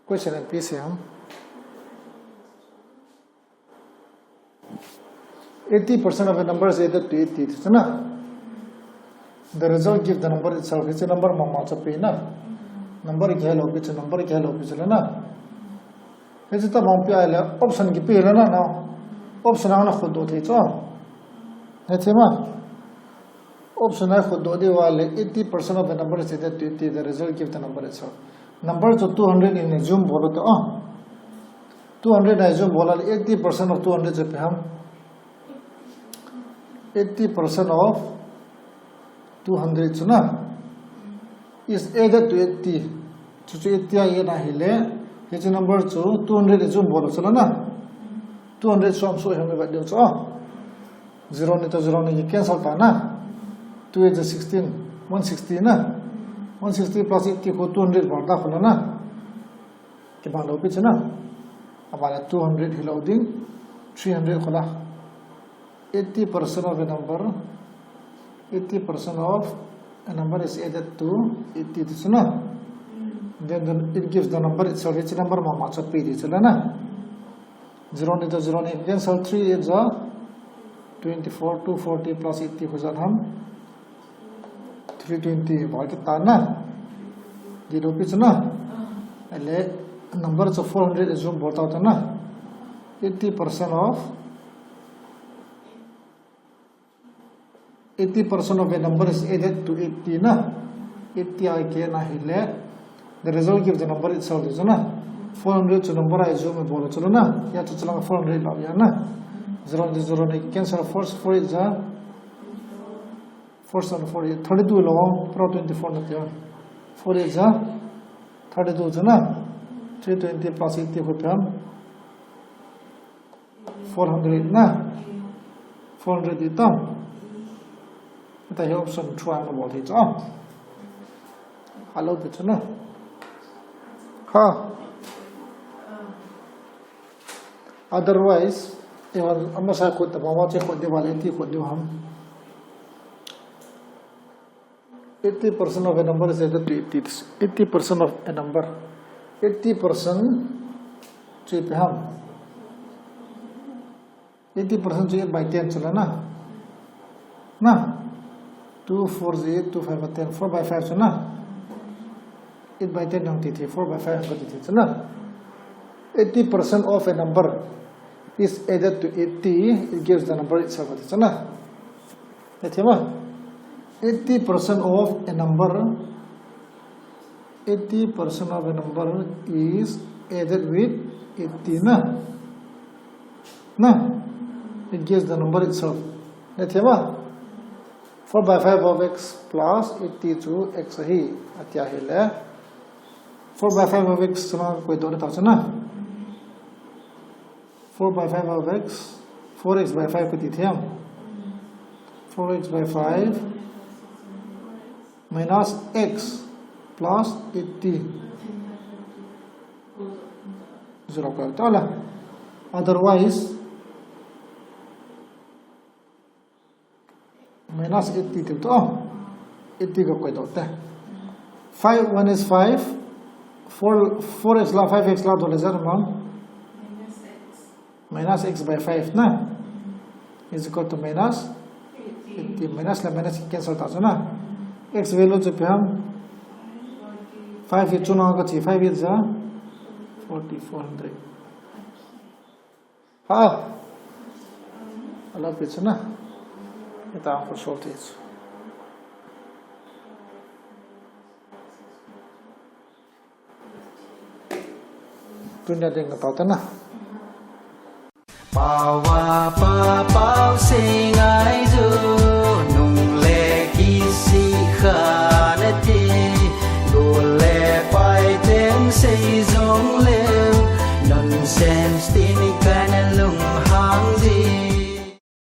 Question empiece, 80% of a number is added to 80. So, the result gives the number itself. It's a number mama chapi na. Number khelo piche number khelo piche na. It's the mom pia option ki pila na na. Option na khud do the cho. It's ma. Option na khud do de wale 80% of the number is added to 80. The result gives the number itself. Number so 200 in zoom bolo to 200 I zoom bola 80% of 200 chapi ham 80% of 200 chuna is added to 80 to 80 ye na hile he number chu 200 is zoom bolo chala na 200 som so hame ba dio cho 0 ni to 0 ni cancel ta na 2 is 16 160 na 160 plus 80 ko 200 barta khola na ke ba lo pi chana abala 200 hiloding 300 khola 80% of a number 80% of a number is added to 80 this na then it gives the number itself which number mama chapi di chala na 0 ni to 0 ni cancel 3 is 24 240 plus 80 ho jat hum 320 ba ki ta na 0 pi chana ele number so 400 is zoom bolta ta na 80% of 80% of a number is added to 80 na 80 I can na hile the result gives the number itself is na 400 to number I zoom and bolo chalo na ya to chala 400 la ya na 0 0 na cancel first 4 is a first and 4 is 32 long pro 24 na tya 4 is a 32 is na 320 plus 80 ko pam 400 na 400 itam ita hi option try na bol hi cha hello de chana ha otherwise even amasa ko ta bawa che ko de wale ti ko de ham 80% of a number is added to 80% of a number 80% che pe ham 80% che by 10 chala na 2 4 8 2 5 10 4 by 5 chana 8 by 10 nang tithi 4 by 5 ko tithi chana 80% of a number is added to 80 it gives the number itself chana ethema 80% of a number 80% of a number is added with 80 na it gives the number itself ethema 4 by 5 of x plus 80 to x hi atya hele 4 by 5 of x chama koi done ta chana 4 by 5 of x 4x by 5 ko tithiam 4x by 5 minus x plus 80 0 ko ta otherwise minus 80 till to 80 ko koi dote 5 1 is 5 4x la 5x la to lesser man minus x by 5 na is equal to minus 80 minus la minus cancel ta na x value to pam 5 it chuna ka chi 5 is 4400 ha ala pe chuna eta for shortage dunia ding ka ta na Bao hoa pa bao sinh ai